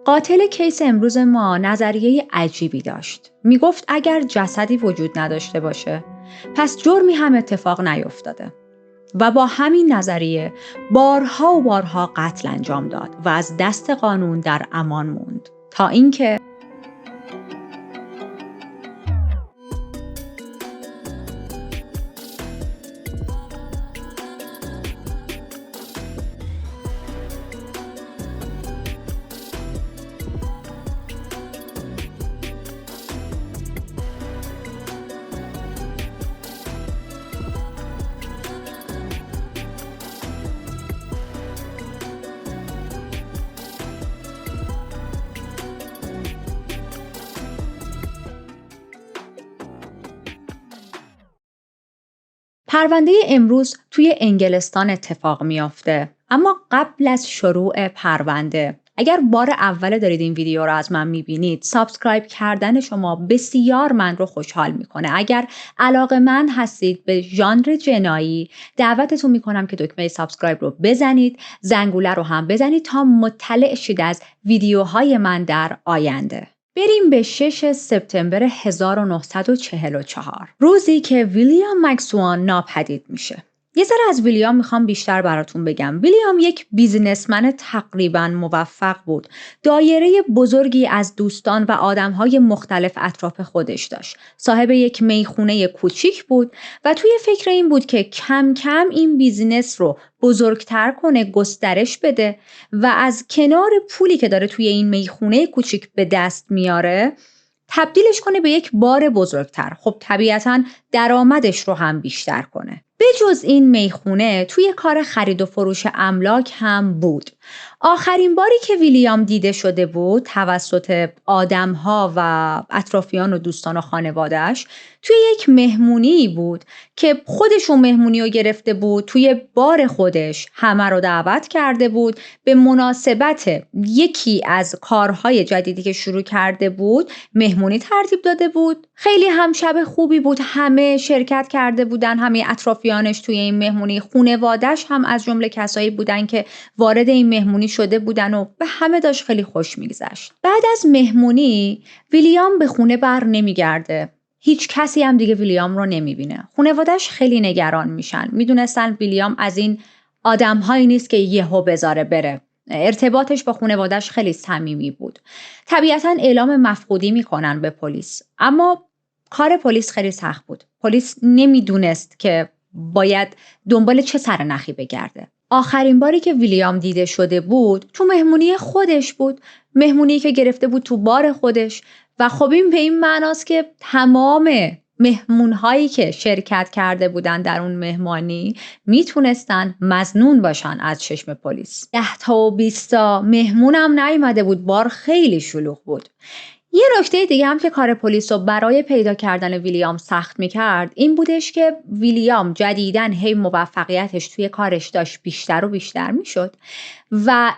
قاتل کیس امروز ما نظریه عجیبی داشت. میگفت اگر جسدی وجود نداشته باشه، پس جرمی هم اتفاق نیفتاده. و با همین نظریه بارها و بارها قتل انجام داد و از دست قانون در امان موند تا اینکه پرونده امروز توی انگلستان اتفاق میافته. اما قبل از شروع پرونده، اگر بار اول دارید این ویدیو رو از من میبینید، سابسکرایب کردن شما بسیار من رو خوشحال میکنه. اگر علاقه‌مند هستید به ژانر جنایی، دعوتتون میکنم که دکمه سابسکرایب رو بزنید، زنگوله رو هم بزنید تا مطلع شید از ویدیوهای من در آینده. بریم به 6 سپتامبر 1944، روزی که ویلیام مکسوان ناپدید میشه. یه ذره از ویلیام میخوام بیشتر براتون بگم. ویلیام یک بیزینسمن تقریباً موفق بود. دایره بزرگی از دوستان و آدمهای مختلف اطراف خودش داشت. صاحب یک میخونه کوچیک بود و توی فکر این بود که کم کم این بیزینس رو بزرگتر کنه، گسترش بده و از کنار پولی که داره توی این میخونه کوچیک به دست میاره تبدیلش کنه به یک بار بزرگتر. خب طبیعتاً درآمدش رو هم بیشتر کنه. به جز این میخونه توی کار خرید و فروش املاک هم بود. آخرین باری که ویلیام دیده شده بود توسط آدم‌ها و اطرافیان و دوستان و خانواده‌اش توی یک مهمونی بود که خودشون مهمونی رو گرفته بود، توی بار خودش همه رو دعوت کرده بود. به مناسبت یکی از کارهای جدیدی که شروع کرده بود مهمونی ترتیب داده بود. خیلی هم شب خوبی بود، همه شرکت کرده بودن، همه اطرافیانش توی این مهمونی، خانواده‌اش هم از جمله کسایی بودن که وارد این مهمونی شده بودن و به همه داشت خیلی خوش میگذشت. بعد از مهمونی ویلیام به خونه بر نمیگرده. هیچ کسی هم دیگه ویلیام رو نمیبینه. خانواده‌اش خیلی نگران میشن. میدونستن ویلیام از این آدم‌هایی نیست که یهو بذاره بره. ارتباطش با خانواده‌اش خیلی صمیمی بود. طبیعتاً اعلام مفقودی میکنن به پلیس. اما کار پلیس خیلی سخت بود. پلیس نمیدونست که باید دنبال چه سرنخی بگرده. آخرین باری که ویلیام دیده شده بود تو مهمونی خودش بود. مهمونی که گرفته بود تو بار خودش و خب این به این معناست که تمام مهمونهایی که شرکت کرده بودن در اون مهمانی میتونستن مظنون باشن از چشم پلیس. 10 تا و 20 تا مهمونم نیومده بود. بار خیلی شلوغ بود. یه نکته دیگه هم که کار پلیس رو برای پیدا کردن ویلیام سخت میکرد این بودش که ویلیام جدیداً هی موفقیتش توی کارش داشت بیشتر و بیشتر میشد و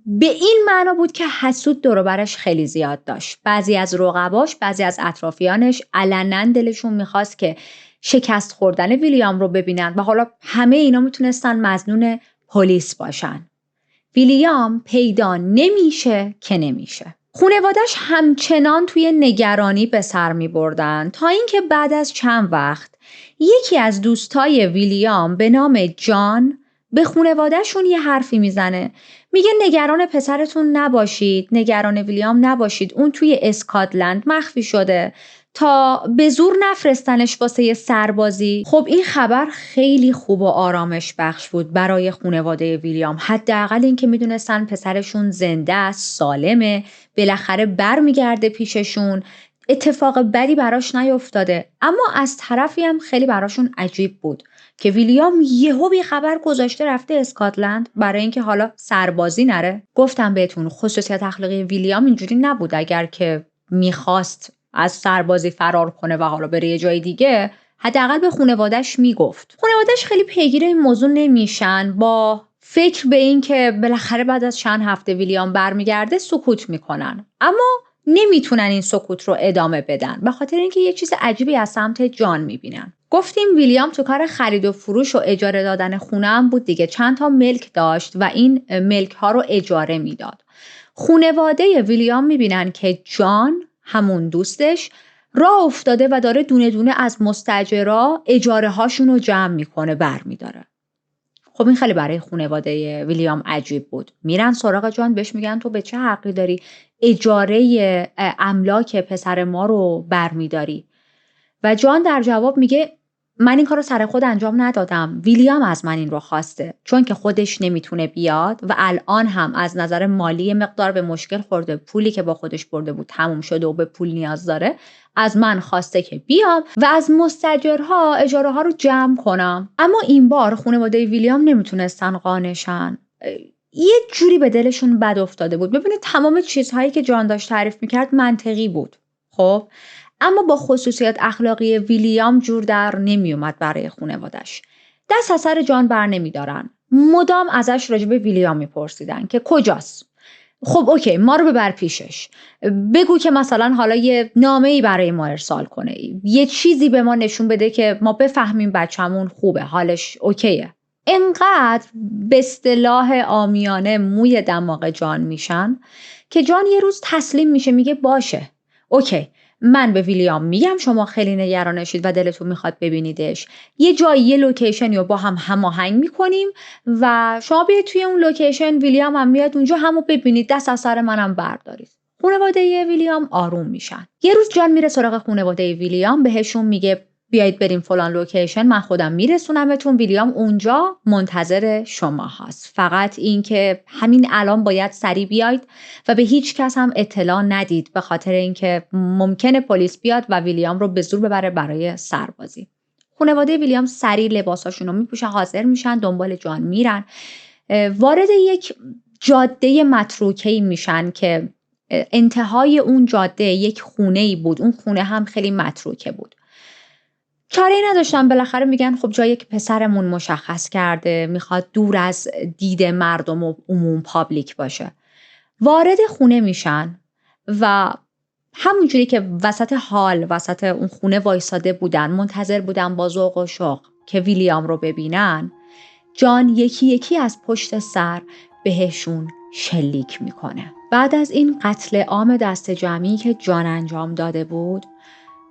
به این معنا بود که حسود دور و برش خیلی زیاد داشت. بعضی از رقباش، بعضی از اطرافیانش علنا دلشون میخواست که شکست خوردن ویلیام رو ببینن و حالا همه اینا میتونستن مظنون پلیس باشن. ویلیام پیدا نمیشه که نمیشه. خانواده‌اش همچنان توی نگرانی به سر می بردن تا اینکه بعد از چند وقت یکی از دوستای ویلیام به نام جان به خانواده‌شون یه حرفی میزنه. میگه نگران پسرتون نباشید، نگران ویلیام نباشید، اون توی اسکاتلند مخفی شده تا به زور نفرستنش واسه یه سربازی. خب این خبر خیلی خوب و آرامش بخش بود برای خانواده ویلیام. حداقل این که میدونستن پسرشون زنده است، سالمه، بالاخره برمیگرده پیششون، اتفاق بدی براش نیفتاده. اما از طرفی هم خیلی براشون عجیب بود که ویلیام یهو بی خبر گذاشته رفته اسکاتلند برای اینکه حالا سربازی نره. گفتم بهتون خصوصیت اخلاقی ویلیام اینجوری نبود. اگر که میخواست از سربازی فرار کنه و حالا بره یه جای دیگه حداقل به خانواده‌اش میگفت. خانواده‌اش خیلی پیگیر این موضوع نمیشن. با فکر به این که بالاخره بعد از چند هفته ویلیام برمیگرده سکوت میکنن. اما نمیتونن این سکوت رو ادامه بدن به خاطر اینکه یه چیز عجیبی از سمت جان میبینن. گفتیم ویلیام تو کار خرید و فروش و اجاره دادن خونه هم بود دیگه. چند تا ملک داشت و این ملک ها رو اجاره میداد. خانواده ویلیام میبینن که جان، همون دوستش، راه افتاده و داره دونه دونه از مستاجرا اجاره هاشون رو جمع میکنه برمیداره. خب این خیلی برای خانواده ویلیام عجیب بود. میرن سراغ جان، بهش میگن تو به چه حقی داری اجاره املاک پسر ما رو برمیداری؟ و جان در جواب میگه من این کار رو سر خود انجام ندادم، ویلیام از من این رو خواسته، چون که خودش نمیتونه بیاد و الان هم از نظر مالی مقدار به مشکل خورده، پولی که با خودش برده بود تموم شده و به پول نیاز داره، از من خواسته که بیام و از مستاجرها اجاره ها رو جمع کنم. اما این بار خانواده ویلیام نمیتونستن قانعشن. یه جوری به دلشون بد افتاده بود. ببینید تمام چیزهایی که جان داشت تعریف میکرد منطقی بود. خب اما با خصوصیات اخلاقی ویلیام جور در نمی اومد برای خانوادش. دست از سر جان بر نمی دارن. مدام ازش راجع به ویلیام میپرسیدن که کجاست؟ خب اوکی، ما رو ببر پیشش. بگو که مثلا حالا یه نامه‌ای برای ما ارسال کنه. یه چیزی به ما نشون بده که ما بفهمیم بچه‌مون خوبه، حالش اوکیه. انقدر به اصطلاح عامیانه موی دماغ جان میشن که جان یه روز تسلیم میشه، میگه باشه اوکی، من به ویلیام میگم شما خیلی نگرانشید و دلتون میخواد ببینیدش، یه جایی یه لوکیشنی رو با هم هماهنگ میکنیم و شما بیاید توی اون لوکیشن، ویلیام هم میاد اونجا، همو ببینید، دست از سر منم بردارید. خانواده ویلیام آروم میشن. یه روز جان میره سراغ خانواده ویلیام، بهشون میگه بیایید بریم فلان لوکیشن، من خودم میرسونمتون، ویلیام اونجا منتظر شما هست. فقط این که همین الان باید سریع بیاید و به هیچ کس هم اطلاع ندید، به خاطر اینکه ممکنه پلیس بیاد و ویلیام رو به زور ببره برای سربازی. خانواده ویلیام سریع لباساشون رو میپوشن، حاضر میشن، دنبال جان میرن. وارد یک جاده متروکه‌ای میشن که انتهای اون جاده یک خونه‌ای بود. اون خونه هم خیلی متروکه بود. چاره‌ای نداشتن، بالاخره میگن خب جایی که پسرمون مشخص کرده میخواد دور از دید مردم و عموم پابلیک باشه. وارد خونه میشن و همونجوری که وسط اون خونه وایساده بودن، منتظر بودن با ذوق و شوق که ویلیام رو ببینن، جان یکی یکی از پشت سر بهشون شلیک میکنه. بعد از این قتل عام دست جمعی که جان انجام داده بود،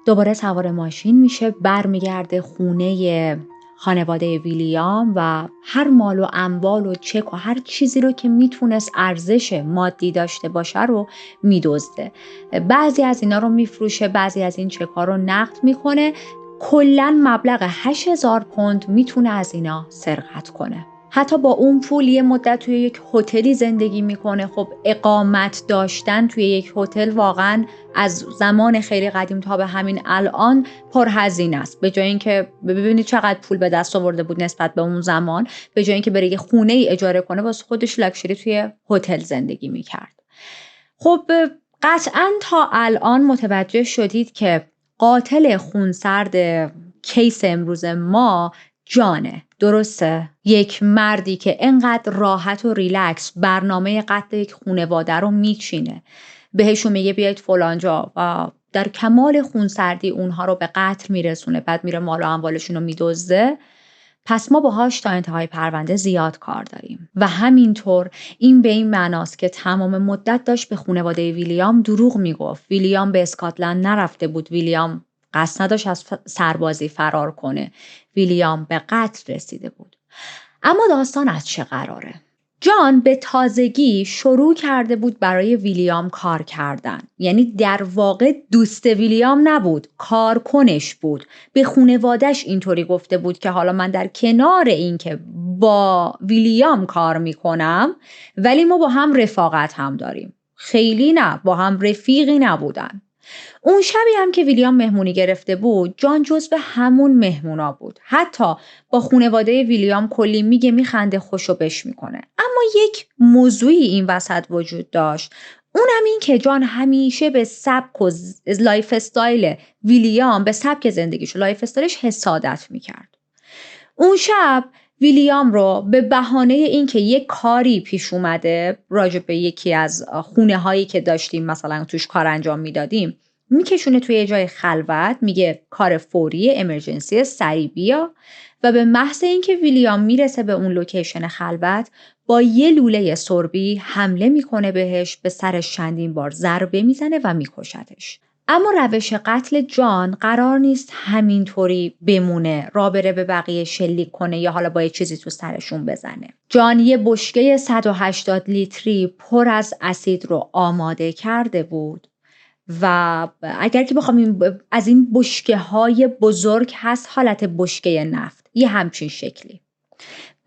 دوباره سوار ماشین میشه، برمیگرده خونه خانواده ویلیام و هر مال و اموال و چک و هر چیزی رو که میتونست ارزش مادی داشته باشه رو میدزده. بعضی از اینا رو میفروشه، بعضی از این چک ها رو نقد میکنه. کلاً مبلغ 8,000 پوند میتونه از اینا سرقت کنه. حتی با اون پول یه مدت توی یک هتلی زندگی میکنه. خب اقامت داشتن توی یک هتل واقعاً از زمان خیلی قدیم تا به همین الان پرهزینه است. به جای اینکه ببینید چقدر پول به دست آورده بود نسبت به اون زمان، به جای اینکه بره یه خونه ای اجاره کنه واسه خودش لاکچری توی هتل زندگی میکرد. خب قطعاً تا الان متوجه شدید که قاتل خونسرد کیس امروز ما جانه. درسته؟ یک مردی که انقدر راحت و ریلکس برنامه قتل یک خانواده رو میچینه، بهشون میگه بیایید فلانجا و در کمال خونسردی اونها رو به قتل میرسونه، بعد میره مال و اموالشون رو میدزده. پس ما باهاش تا انتهای پرونده زیاد کار داریم و همینطور این به این معناست که تمام مدت داشت به خانواده ویلیام دروغ میگفت. ویلیام به اسکاتلند نرفته بود، ویلیام قصد نداشت از سربازی فرار کنه، ویلیام به قتل رسیده بود. اما داستان از چه قراره؟ جان به تازگی شروع کرده بود برای ویلیام کار کردن. یعنی در واقع دوست ویلیام نبود، کارکنش بود. به خانواده‌اش اینطوری گفته بود که حالا من در کنار این که با ویلیام کار میکنم، ولی ما با هم رفاقت هم داریم. خیلی نه، با هم رفیقی نبودن. اون شبی هم که ویلیام مهمونی گرفته بود، جان جزو همون مهمونا بود. حتی با خانواده ویلیام کلی میگه، میخنده، خوشو بش میکنه. اما یک موضوعی این وسط وجود داشت. اونم این که جان همیشه به سبک و لایف استایل ویلیام، به سبک زندگیش و لایف استایلش حسادت میکرد. اون شب ویلیام رو به بهانه این که یک کاری پیش اومده راجع به یکی از خونه هایی که داشتیم مثلا توش کار انجام میدادیم، میکشونه توی جای خلوت، میگه کار فوری، امرجنسی، سریع بیا. و به محض اینکه ویلیام میرسه به اون لوکیشن خلوت، با یه لوله سربی حمله میکنه بهش، به سرش چندین بار ضربه میزنه و میکشتش. اما روش قتل جان قرار نیست همینطوری بمونه، راه بره به بقیه شلیک کنه یا حالا با یه چیزی تو سرشون بزنه. جان یه بشکه 180 لیتری پر از اسید رو آماده کرده بود و اگر که بخوام از این بشکه های بزرگ هست، حالت بشکه نفت، یه همچین شکلی،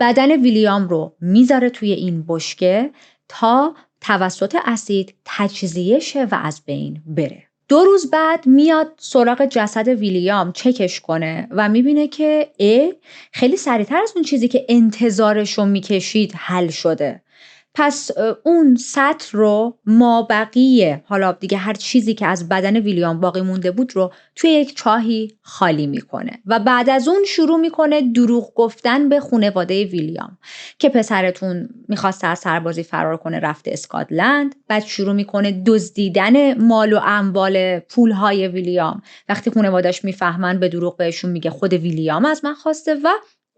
بدن ویلیام رو میذاره توی این بشکه تا توسط اسید تجزیه شه و از بین بره. 2 روز بعد میاد سراغ جسد ویلیام چکش کنه و میبینه که خیلی سریعتر از اون چیزی که انتظارشو میکشید حل شده. پس اون سطر رو مابقیه، حالا دیگه هر چیزی که از بدن ویلیام باقی مونده بود رو توی یک چاهی خالی میکنه و بعد از اون شروع میکنه دروغ گفتن به خانواده ویلیام که پسرتون میخواسته از سربازی فرار کنه رفته اسکاتلند. بعد شروع میکنه دزدیدن مال و اموال پولهای ویلیام. وقتی خانواده‌اش میفهمن به دروغ بهشون میگه خود ویلیام از من خواسته و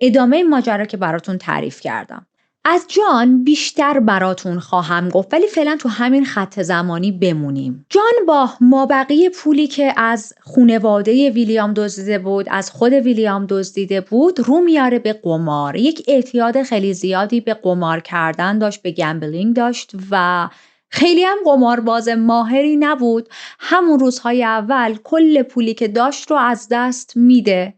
ادامه ماجرا که براتون تعریف کردم. از جان بیشتر براتون خواهم گفت، ولی فعلا تو همین خط زمانی بمونیم. جان با مابقی پولی که از خانواده ویلیام دزدیده بود، از خود ویلیام دزدیده بود، رو میاره به قمار. یک اعتیاد خیلی زیادی به قمار کردن داشت، به گمبلینگ داشت و خیلی هم قمارباز ماهری نبود. همون روزهای اول کل پولی که داشت رو از دست میده.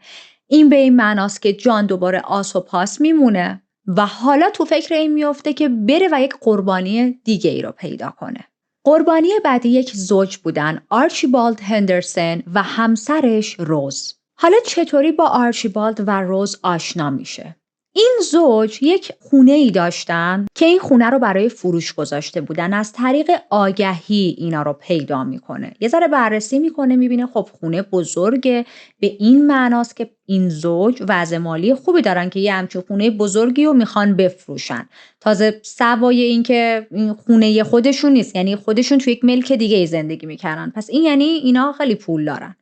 این به این معناست که جان دوباره آس و پاس میمونه و حالا تو فکر این میفته که بره و یک قربانی دیگه ای رو پیدا کنه. قربانی بعدی یک زوج بودن، آرچیبالد هندرسون و همسرش روز. حالا چطوری با آرچیبالد و روز آشنا میشه؟ این زوج یک خونه ای داشتن که این خونه رو برای فروش گذاشته بودن. از طریق آگهی اینا رو پیدا میکنه. یه ذره بررسی میکنه، میبینه خب خونه بزرگه، به این معناست که این زوج وضع مالی خوبی دارن که یه همچین خونه بزرگی رو میخوان بفروشن. تازه سوای این که این خونه خودشون نیست، یعنی خودشون توی یک ملک دیگه ای زندگی میکنن. پس این یعنی اینا خیلی پول دارن.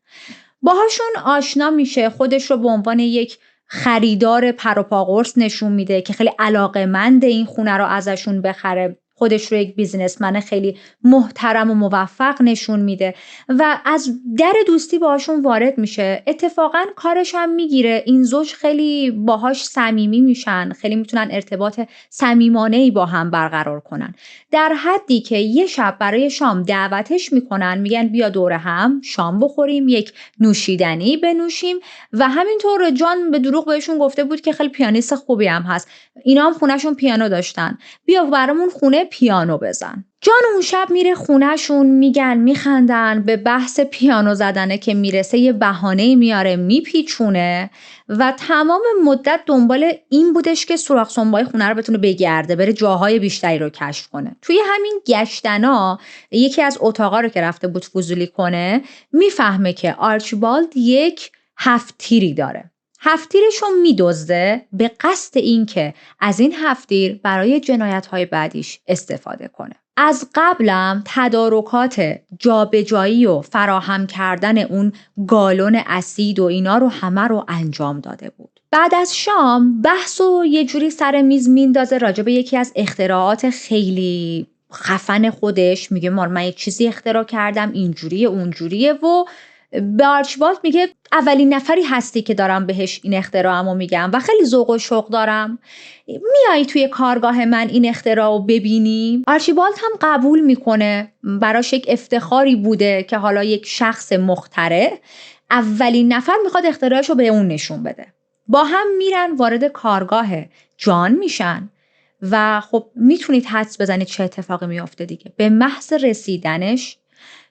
باهاشون آشنا میشه، خودش رو به عنوان یک خریدار پر و پا قرص نشون میده که خیلی علاقه‌مند این خونه رو ازشون بخره. خودش رو یک بیزینسمن خیلی محترم و موفق نشون میده و از در دوستی باهاشون وارد میشه. اتفاقا کارش هم میگیره. این زوج خیلی باهاش صمیمی میشن، خیلی میتونن ارتباط صمیمانه‌ای با هم برقرار کنن، در حدی که یه شب برای شام دعوتش میکنن، میگن بیا دور هم شام بخوریم، یک نوشیدنی بنوشیم و همینطور جان به دروغ بهشون گفته بود که خیلی پیانیست خوبی هم هست. اینا هم خونهشون پیانو داشتن، بیا برامون خونه پیانو بزن. جان اون شب میره خونهشون، میگن میخندن، به بحث پیانو زدنه که میرسه یه بهانه‌ای میاره میپیچونه و تمام مدت دنبال این بودش که سوراخ سنبای خونه رو بتونه بگرده، بره جاهای بیشتری رو کشف کنه. توی همین گشتنا یکی از اتاقا رو که رفته بود فضولی کنه، میفهمه که آرچیبالد یک هفت‌تیری داره. هفت‌تیرش رو میدزده به قصد این که از این هفت‌تیر برای جنایت‌های بعدیش استفاده کنه. از قبلم تدارکات جابجایی و فراهم کردن اون گالون اسید و اینا رو همه رو انجام داده بود. بعد از شام بحث و یه جوری سر میز میندازه راجع به یکی از اختراعات خیلی خفن خودش. میگه من یک چیزی اختراع کردم، اینجوریه اونجوریه و به آرچیبالد میگه اولین نفری هستی که دارم بهش این اختراعمو میگم و خیلی ذوق و شوق دارم، میایی توی کارگاه من این اختراعو ببینی؟ آرچیبالد هم قبول میکنه. براش یک افتخاری بوده که حالا یک شخص مخترع اولین نفر میخواد اختراعشو به اون نشون بده. با هم میرن وارد کارگاه جان میشن و خب میتونید حدس بزنید چه اتفاقی میافته دیگه. به محض رسیدنش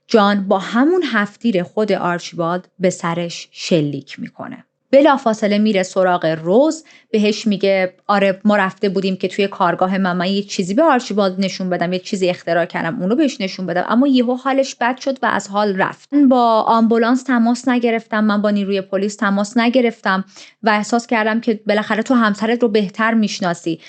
جان با همون هفت‌تیر خود آرچیبالد به سرش شلیک میکنه. بلافاصله میره سراغ روز، بهش میگه آره ما رفته بودیم که توی کارگاه من یه چیزی به آرچیبالد نشون بدم، یه چیزی اختراع کردم اونو بهش نشون بدم، اما یهو حالش بد شد و از حال رفت. من با آمبولانس تماس نگرفتم، من با نیروی پلیس تماس نگرفتم و احساس کردم که بالاخره تو همسرت رو بهتر میشناسی،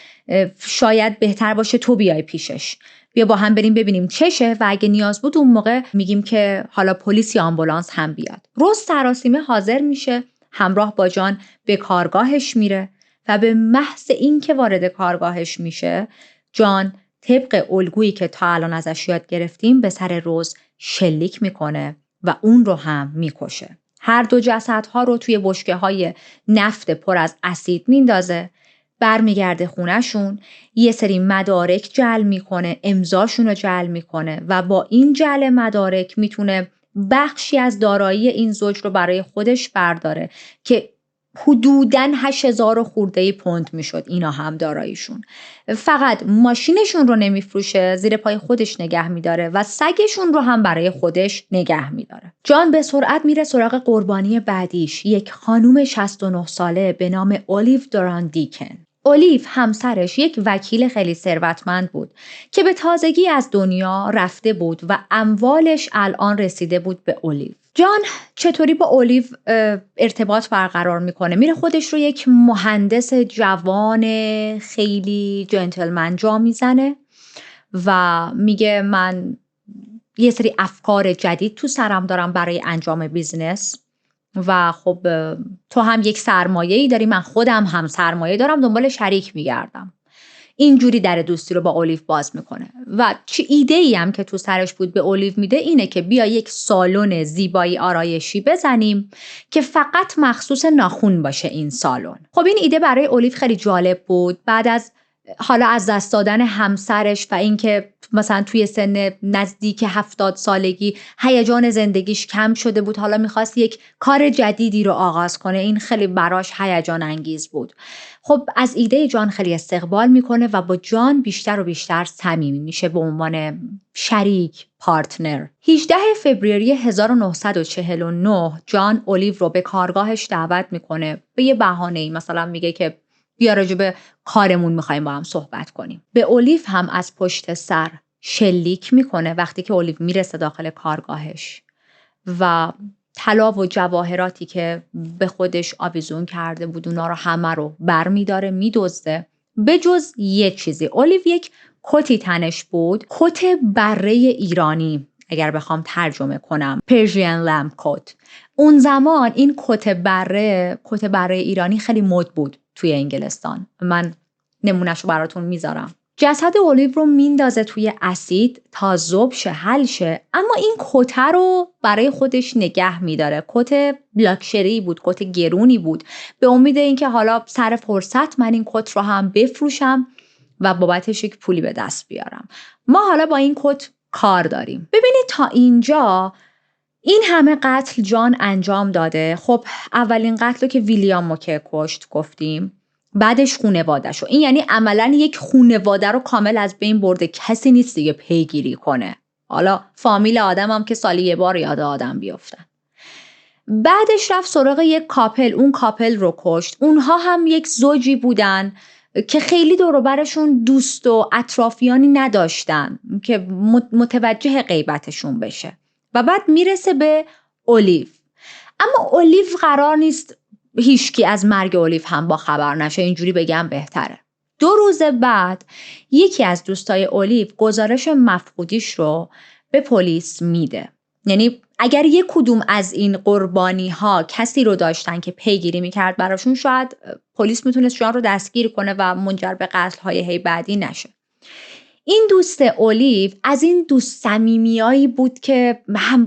شاید بهتر باشه تو بیای پیشش، بیا با هم بریم ببینیم چشه و اگه نیاز بود اون موقع میگیم که حالا پلیس یا آمبولانس هم بیاد. روز سراسیمه حاضر میشه، همراه با جان به کارگاهش میره و به محض این که وارد کارگاهش میشه جان طبق الگویی که تا الان ازش یاد گرفتیم به سر روز شلیک میکنه و اون رو هم میکشه. هر دو جسدها رو توی بشکه‌های نفت پر از اسید میندازه، برمیگرده خونه‌شون، یه سری مدارک جعل میکنه، امضاشون رو جعل میکنه و با این جعل مدارک میتونه بخشی از دارایی این زوج رو برای خودش برداره که حدوداً 8,000 خورده پوند میشد اینا هم داراییشون. فقط ماشینشون رو نمیفروشه، زیر پای خودش نگه میداره و سگشون رو هم برای خودش نگه میداره. جان به سرعت میره سراغ قربانی بعدیش، یک خانوم 69 ساله به نام اولیو دوران دیکن. اولیو همسرش یک وکیل خیلی ثروتمند بود که به تازگی از دنیا رفته بود و اموالش الان رسیده بود به اولیو. جان چطوری با اولیو ارتباط برقرار میکنه؟ میره خودش رو یک مهندس جوان خیلی جنتلمن جا میزنه و میگه من یه سری افکار جدید تو سرم دارم برای انجام بیزنس و خب تو هم یک سرمایه‌ای داری، من خودم هم سرمایه دارم، دنبال شریک میگردم. اینجوری در دوستی رو با اولیو باز میکنه و چه ایده‌ای هم که تو سرش بود به اولیو میده اینه که بیا یک سالن زیبایی آرایشی بزنیم که فقط مخصوص ناخن باشه این سالن. خب این ایده برای اولیو خیلی جالب بود. بعد از حالا از دست دادن همسرش و اینکه مثلا توی سن نزدیک 70 سالگی هیجان زندگیش کم شده بود، حالا میخواست یک کار جدیدی رو آغاز کنه، این خیلی براش هیجان انگیز بود. خب از ایده جان خیلی استقبال میکنه و با جان بیشتر و بیشتر صمیمی میشه به عنوان شریک، پارتنر. 18 فوریه 1949 جان اولیو رو به کارگاهش دعوت میکنه به یه بهانه‌ای، مثلا میگه که بیا راجع به کارمون میخوایم با هم صحبت کنیم. به اولیو هم از پشت سر شلیک میکنه وقتی که اولیو میرسه داخل کارگاهش و طلا و جواهراتی که به خودش آویزون کرده بود اونا رو همه رو برمیداره، میدزده، به جز یک چیزی. اولیو یک کتی تنش بود، کت بره ایرانی، اگر بخوام ترجمه کنم پرژین لمپ کت. اون زمان این کت بره ایرانی خیلی مد بود توی انگلستان. من نمونهشو براتون میذارم. جسد اولیو رو میندازه توی اسید تا ذوب شه، حل شه، اما این کت رو برای خودش نگه میداره. کت لاکچری بود، کت گرونی بود، به امید اینکه حالا سر فرصت من این کت رو هم بفروشم و بابتش یک پولی به دست بیارم. ما حالا با این کت کار داریم. ببینید تا اینجا این همه قتل جان انجام داده. خب اولین قتل رو که ویلیامو که کشت گفتیم، بعدش خونواده‌شو. این یعنی عملاً یک خونواده رو کامل از بین برده، کسی نیست دیگه پیگیری کنه. حالا فامیل آدم هم که سالی یه بار یاد آدم بیفتن. بعدش رفت سراغ یک کاپل، اون کاپل رو کشت. اونها هم یک زوجی بودن که خیلی دور و برشون دوست و اطرافیانی نداشتن که متوجه غیبتشون بشه. و بعد میرسه به اولیو. اما اولیو قرار نیست هیچکی از مرگ اولیو هم با خبر نشه، اینجوری بگم بهتره. 2 روز بعد یکی از دوستای اولیو گزارش مفقودیش رو به پلیس میده. یعنی اگر یک کدوم از این قربانی ها کسی رو داشتن که پیگیری میکرد براشون، شاید پلیس میتونست جان رو دستگیر کنه و منجر به قتل های بعدی نشه. این دوست اولیو از این دوست صمیمیایی بود که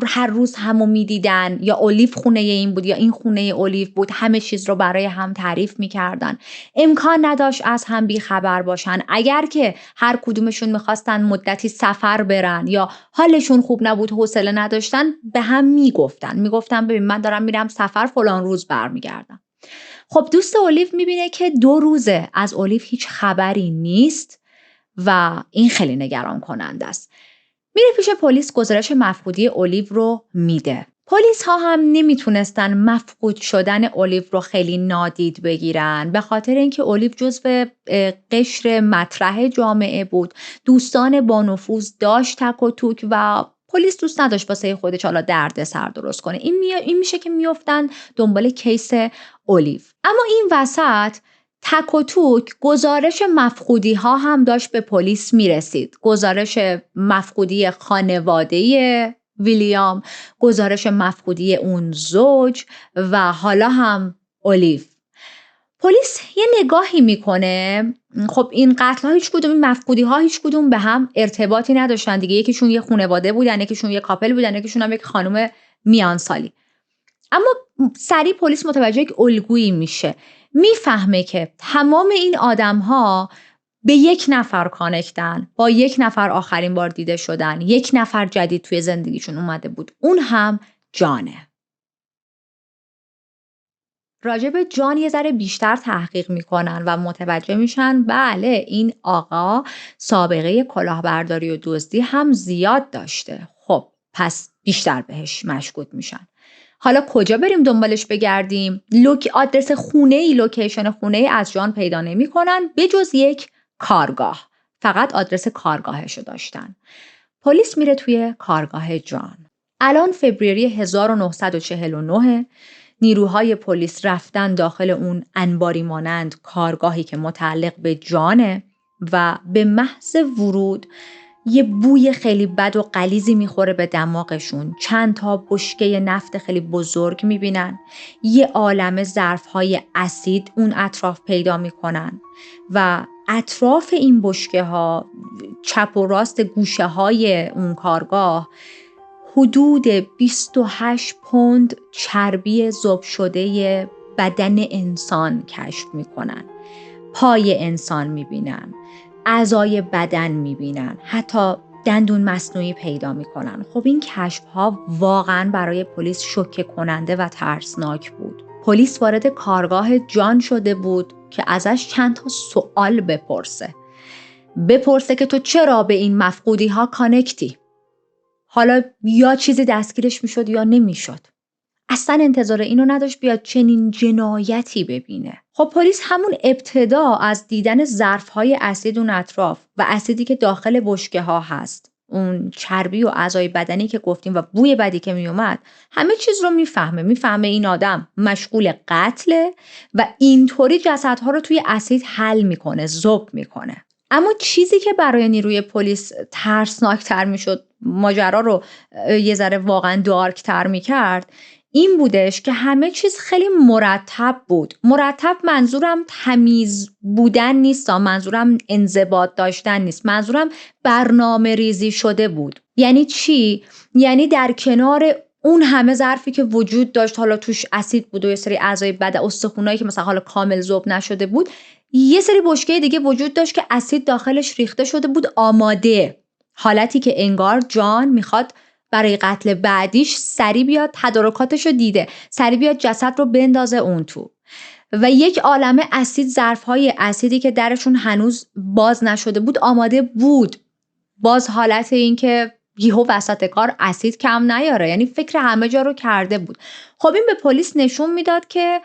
هر روز همو میدیدن، یا اولیو خونه این بود یا این خونه اولیو بود، همه چیز رو برای هم تعریف میکردن. امکان نداشت از هم بی خبر باشن. اگر که هر کدومشون میخواستن مدتی سفر برن یا حالشون خوب نبود، حوصله نداشتن، به هم میگفتن ببین من دارم میرم سفر، فلان روز برمیگردم. خب دوست اولیو میبینه که 2 روزه از اولیو هیچ خبری نیست و این خیلی نگران کننده است. میره پیش پلیس، گزارش مفقودی اولیو رو میده. پلیس ها هم نمیتونستن مفقود شدن اولیو رو خیلی نادید بگیرن، به خاطر اینکه اولیو جزو قشر مطرح جامعه بود، دوستان با نفوذ داشت، تک و توک، و پلیس دوست نداشت واسه خودش حالا درد سر درست کنه. این میشه که میافتن دنبال کیس اولیو. اما این وسط تک و توک گزارش مفقودی ها هم داشت به پلیس میرسید. گزارش مفقودی خانواده ویلیام، گزارش مفقودی اون زوج و حالا هم اولیو. پلیس یه نگاهی میکنه. خب این قتل ها هیچ کدوم، این مفقودی ها هیچ کدوم به هم ارتباطی نداشتن دیگه. یکیشون یه خانواده بودن، یکیشون یه کاپل بودن، یکیشون هم یک خانم میان سالی. اما سریع پلیس متوجه یک الگویی میشه، میفهمه که تمام این آدم ها به یک نفر کانکتن، با یک نفر آخرین بار دیده شدن، یک نفر جدید توی زندگیشون اومده بود، اون هم جانه. راجع به جان یه ذره بیشتر تحقیق میکنن و متوجه میشن بله این آقا سابقه کلاهبرداری و دزدی هم زیاد داشته. خب پس بیشتر بهش مشکوک میشن. حالا کجا بریم دنبالش بگردیم؟ آدرس خونه‌ای، لوکیشن خونه‌ای از جان پیدا نمی‌کنن به جز یک کارگاه. فقط آدرس کارگاهشو داشتن. پلیس میره توی کارگاه جان. الان فوریه 1949. نیروهای پلیس رفتن داخل اون انباری مانند کارگاهی که متعلق به جانه و به محض ورود یه بوی خیلی بد و غلیظی میخوره به دماغشون. چند تا بشکه نفت خیلی بزرگ میبینن. یه عالمه ظرفهای اسید اون اطراف پیدا میکنن و اطراف این بشکه ها، چپ و راست گوشه های اون کارگاه، حدود 28 پوند چربی ذوب شده بدن انسان کشف میکنن. پای انسان میبینن، اعضای بدن میبینن، حتی دندون مصنوعی پیدا میکنن. خب این کشف ها واقعا برای پلیس شوکه کننده و ترسناک بود. پلیس وارد کارگاه جان شده بود که ازش چند تا سوال بپرسه که تو چرا به این مفقودی ها کانکتی؟ حالا یا چیزی دستگیرش میشد یا نمیشد. اصلا انتظار اینو نداشت بیاد چنین جنایتی ببینه. خب پلیس همون ابتدا از دیدن ظرف‌های اسید اون اطراف و اسیدی که داخل بشکه ها هست، اون چربی و اعضای بدنی که گفتیم و بوی بدی که میومد، همه چیز رو میفهمه این آدم مشغول قتله و اینطوری جسدها رو توی اسید حل میکنه، ذوب میکنه. اما چیزی که برای نیروی پلیس ترسناکتر میشد، ماجرا رو یه ذره واقعا دارکتر میکرد، این بودش که همه چیز خیلی مرتب بود. مرتب منظورم تمیز بودن نیست، منظورم انضباط داشتن نیست، منظورم برنامه ریزی شده بود. یعنی چی؟ یعنی در کنار اون همه ظرفی که وجود داشت، حالا توش اسید بود و یه سری اعضای بدن، استخونایی که مثلا حالا کامل ذوب نشده بود، یه سری بشکه دیگه وجود داشت که اسید داخلش ریخته شده بود، آماده. حالتی که انگار جان میخواد برای قتل بعدیش سری بیاد، تدارکاتش رو دیده، سری بیاد جسد رو بندازه اون تو. و یک عالمه اسید، ظرفهای اسیدی که درشون هنوز باز نشده بود آماده بود. باز حالت این که یهو وسط کار اسید کم نیاره، یعنی فکر همه جا رو کرده بود. خب این به پلیس نشون میداد که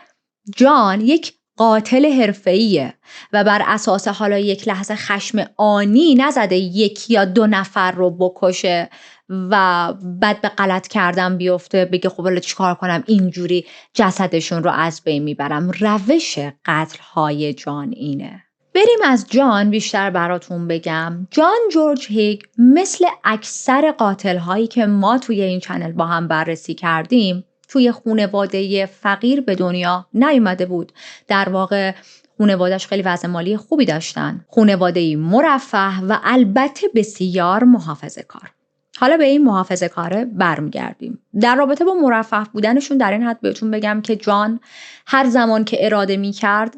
جان یک قاتل حرفه‌ایه و بر اساس حالا یک لحظه خشم آنی نزده یک یا دو نفر رو بکشه و بعد به غلط کردن بیفته، بگه خب حالا چیکار کنم اینجوری جسدشون رو از بین میبرم. روش قتل‌های جان اینه. بریم از جان بیشتر براتون بگم. جان جورج هیگ مثل اکثر قاتل‌هایی که ما توی این چنل با هم بررسی کردیم، توی خانواده فقیر به دنیا نیومده بود. در واقع خانواده‌اش خیلی وضع مالی خوبی داشتن، خانواده‌ای مرفه و البته بسیار محافظه‌کار. حالا به این محافظه‌کاره برمیگردیم. در رابطه با مرفه بودنشون در این حد بهتون بگم که جان هر زمان که اراده می‌کرد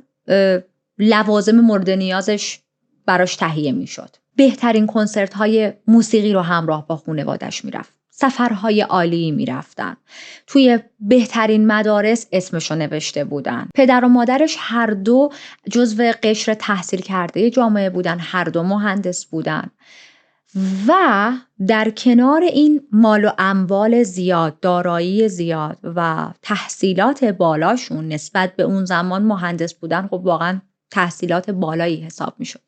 لوازم مورد نیازش براش تهیه می‌شد. بهترین کنسرت‌های موسیقی رو همراه با خانواده‌اش می‌رفت. سفرهای عالی میرفتن. توی بهترین مدارس اسمشو نوشته بودن. پدر و مادرش هر دو جزو قشر تحصیل کرده جامعه بودن، هر دو مهندس بودن. و در کنار این مال و اموال زیاد، دارایی زیاد و تحصیلات بالاشون، نسبت به اون زمان مهندس بودن خب واقعا تحصیلات بالایی حساب میشد.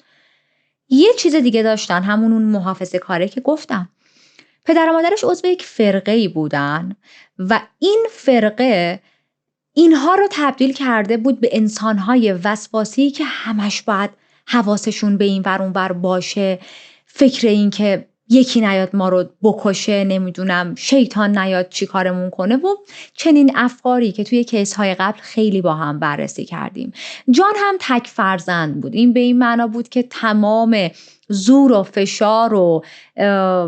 یه چیز دیگه داشتن، همون اون محافظه کاره که گفتم. پدر و مادرش عضو یک فرقه‌ای بودن و این فرقه اینها رو تبدیل کرده بود به انسان‌های وسواسی که همش باید حواسشون به این ور اون ور باشه، فکر این که یکی نیاد ما رو بکشه، نمیدونم شیطان نیاد چی کارمون کنه و چنین افکاری که توی کیس های قبل خیلی با هم بررسی کردیم. جان هم تک فرزند بود. این به این معنا بود که تمام زور و فشار و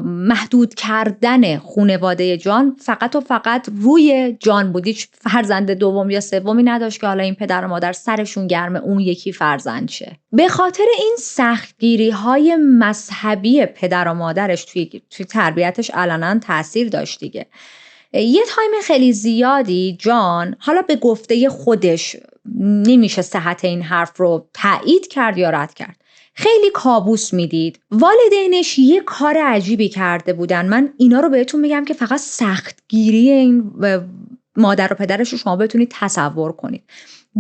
محدود کردن خانواده جان فقط و فقط روی جان بود. هیچ فرزند دوم یا سومی نداشت که حالا این پدر و مادر سرشون گرم اون یکی فرزند شه. به خاطر این سختگیری های مذهبی پدر و مادرش توی تربیتش علنا تاثیر داشت دیگه. یه تایم خیلی زیادی جان، حالا به گفته خودش نمیشه صحت این حرف رو تایید کرد یا رد کرد، خیلی کابوس میدید. والدینش یه کار عجیبی کرده بودن. من اینا رو بهتون میگم که فقط سختگیری این مادر و پدرش رو شما بتونید تصور کنید.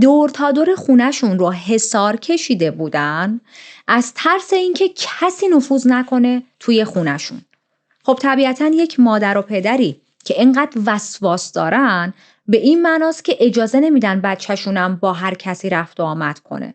دور تا دور خونهشون رو حصار کشیده بودن از ترس اینکه کسی نفوذ نکنه توی خونهشون. خب طبیعتاً یک مادر و پدری که اینقدر وسواس دارن به این معناست که اجازه نمیدن بچه‌شونم با هر کسی رفت و آمد کنه.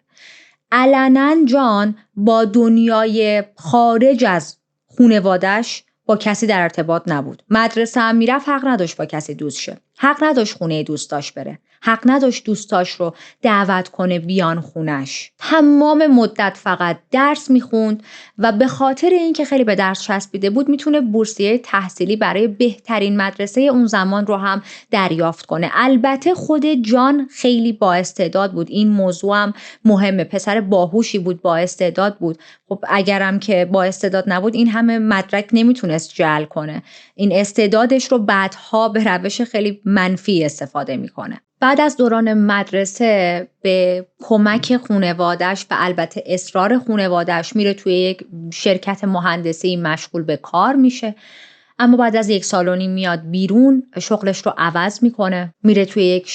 علنا جان با دنیای خارج از خونوادش با کسی در ارتباط نبود. مدرسه هم میرفت، حق نداشت با کسی دوست شه. حق نداشت خونه دوستاش بره. حق نداشت دوستاش رو دعوت کنه بیان خونش. تمام مدت فقط درس میخوند و به خاطر اینکه خیلی به درس چسبیده بود میتونه بورسیه تحصیلی برای بهترین مدرسه اون زمان رو هم دریافت کنه. البته خود جان خیلی با استعداد بود. این موضوع هم مهمه. پسر باهوشی بود، با استعداد بود. خب اگرم که با استعداد نبود این همه مدرک نمیتونست جعل کنه. این استعدادش رو بعدها به روش خیلی منفی استفاده میکنه. بعد از دوران مدرسه به کمک خانواده‌اش و البته اصرار خانواده‌اش میره توی یک شرکت مهندسی مشغول به کار میشه. اما بعد از 1 سال و نیم میاد بیرون، شغلش رو عوض میکنه، میره توی یک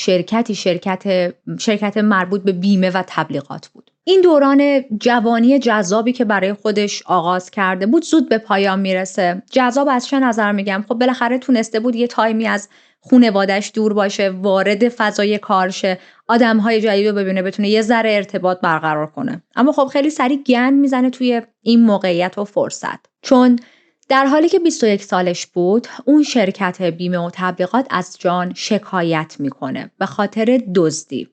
شرکت مربوط به بیمه و تبلیغات بود. این دوران جوانی جذابی که برای خودش آغاز کرده بود زود به پایان میرسه. جذاب از چه نظر میگم؟ خب بالاخره تونسته بود یه تایمی از خانواده‌اش دور باشه، وارد فضای کار شه، آدم‌های جدید رو ببینه، بتونه یه ذره ارتباط برقرار کنه. اما خب خیلی سریع گند میزنه توی این موقعیت و فرصت، چون در حالی که 21 سالش بود اون شرکت بیمه و تبلیغات از جان شکایت میکنه به خاطر دزدی.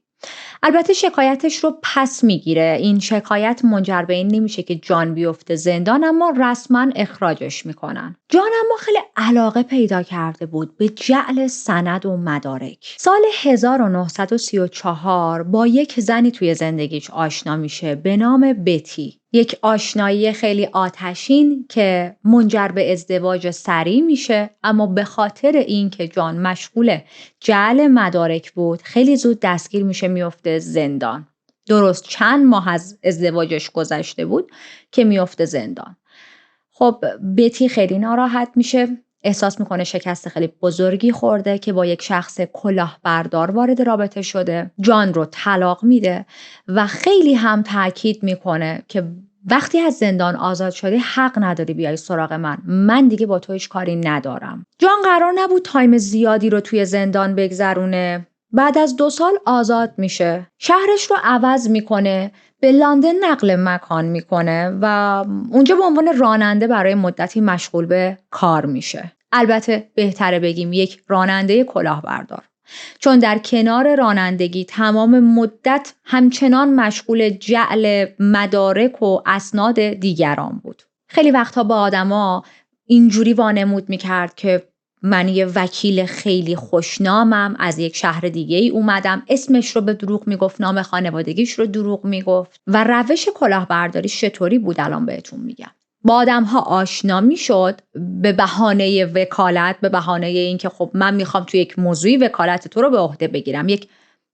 البته شکایتش رو پس میگیره. این شکایت منجر به این نمیشه که جان بیفته زندان، اما رسما اخراجش میکنن. جان اما خیلی علاقه پیدا کرده بود به جعل سند و مدارک. سال 1934 با یک زنی توی زندگیش آشنا میشه به نام بتی. یک آشنایی خیلی آتشین که منجر به ازدواج سریع میشه، اما به خاطر این که جان مشغول جعل مدارک بود خیلی زود دستگیر میشه، میفته زندان. درست چند ماه از ازدواجش گذشته بود که میفته زندان. خب بتی خیلی ناراحت میشه، احساس میکنه شکست خیلی بزرگی خورده که با یک شخص کلاهبردار وارد رابطه شده. جان رو طلاق میده و خیلی هم تاکید میکنه که وقتی از زندان آزاد شدی حق نداری بیای سراغ من دیگه با تو هیچ کاری ندارم. جان قرار نبود تایم زیادی رو توی زندان بگذرونه. بعد از 2 سال آزاد میشه. شهرش رو عوض میکنه، به لندن نقل مکان میکنه و اونجا به عنوان راننده برای مدتی مشغول به کار میشه. البته بهتره بگیم یک راننده کلاهبردار، چون در کنار رانندگی تمام مدت همچنان مشغول جعل مدارک و اسناد دیگران بود. خیلی وقتها با آدما اینجوری وانمود میکرد که من یه وکیل خیلی خوشنامم، از یک شهر دیگه ای اومدم، اسمش رو به دروغ میگفت، نام خانوادگیش رو دروغ میگفت و روش کلاهبرداری چطوری بود الان بهتون میگم. با آدم‌ها آشنا میشد به بهانه وکالت، به بهانه اینکه خب من میخوام توی یک موضوعی وکالت تو رو به عهده بگیرم. یک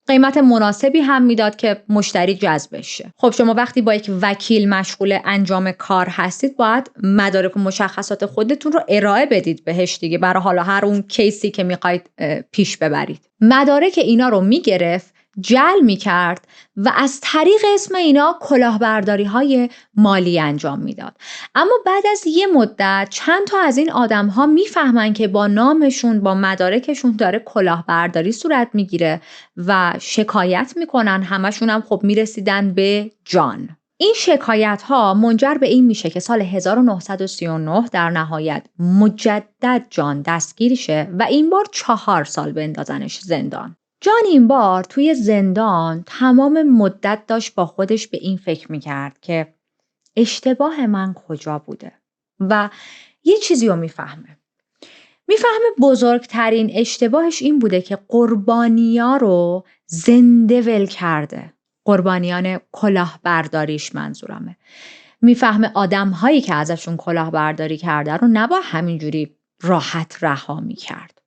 قیمت مناسبی هم میداد که مشتری جذبش شه. خب شما وقتی با یک وکیل مشغول انجام کار هستید باید مدارک و مشخصات خودتون رو ارائه بدید بهش دیگه، برای حالا هر اون کیسی که میخواید پیش ببرید. مدارک اینا رو میگرفت، جعل میکرد و از طریق اسم اینا کلاهبرداری های مالی انجام میداد. اما بعد از یه مدت چند تا از این آدم ها میفهمن که با نامشون، با مدارکشون داره کلاهبرداری صورت میگیره و شکایت میکنن. همشون هم خب میرسیدن به جان. این شکایت‌ها منجر به این میشه که سال 1939 در نهایت مجدد جان دستگیر شه و این بار 4 سال بندازنش زندان. جان این بار توی زندان تمام مدت داشت با خودش به این فکر میکرد که اشتباه من کجا بوده و یه چیزی رو میفهمه بزرگترین اشتباهش این بوده که قربانیا رو زنده ول کرده. قربانیان کلاهبرداریش منظورمه. میفهمه آدم هایی که ازشون کلاهبرداری کرده رو نباید همینجوری راحت رها میکرد.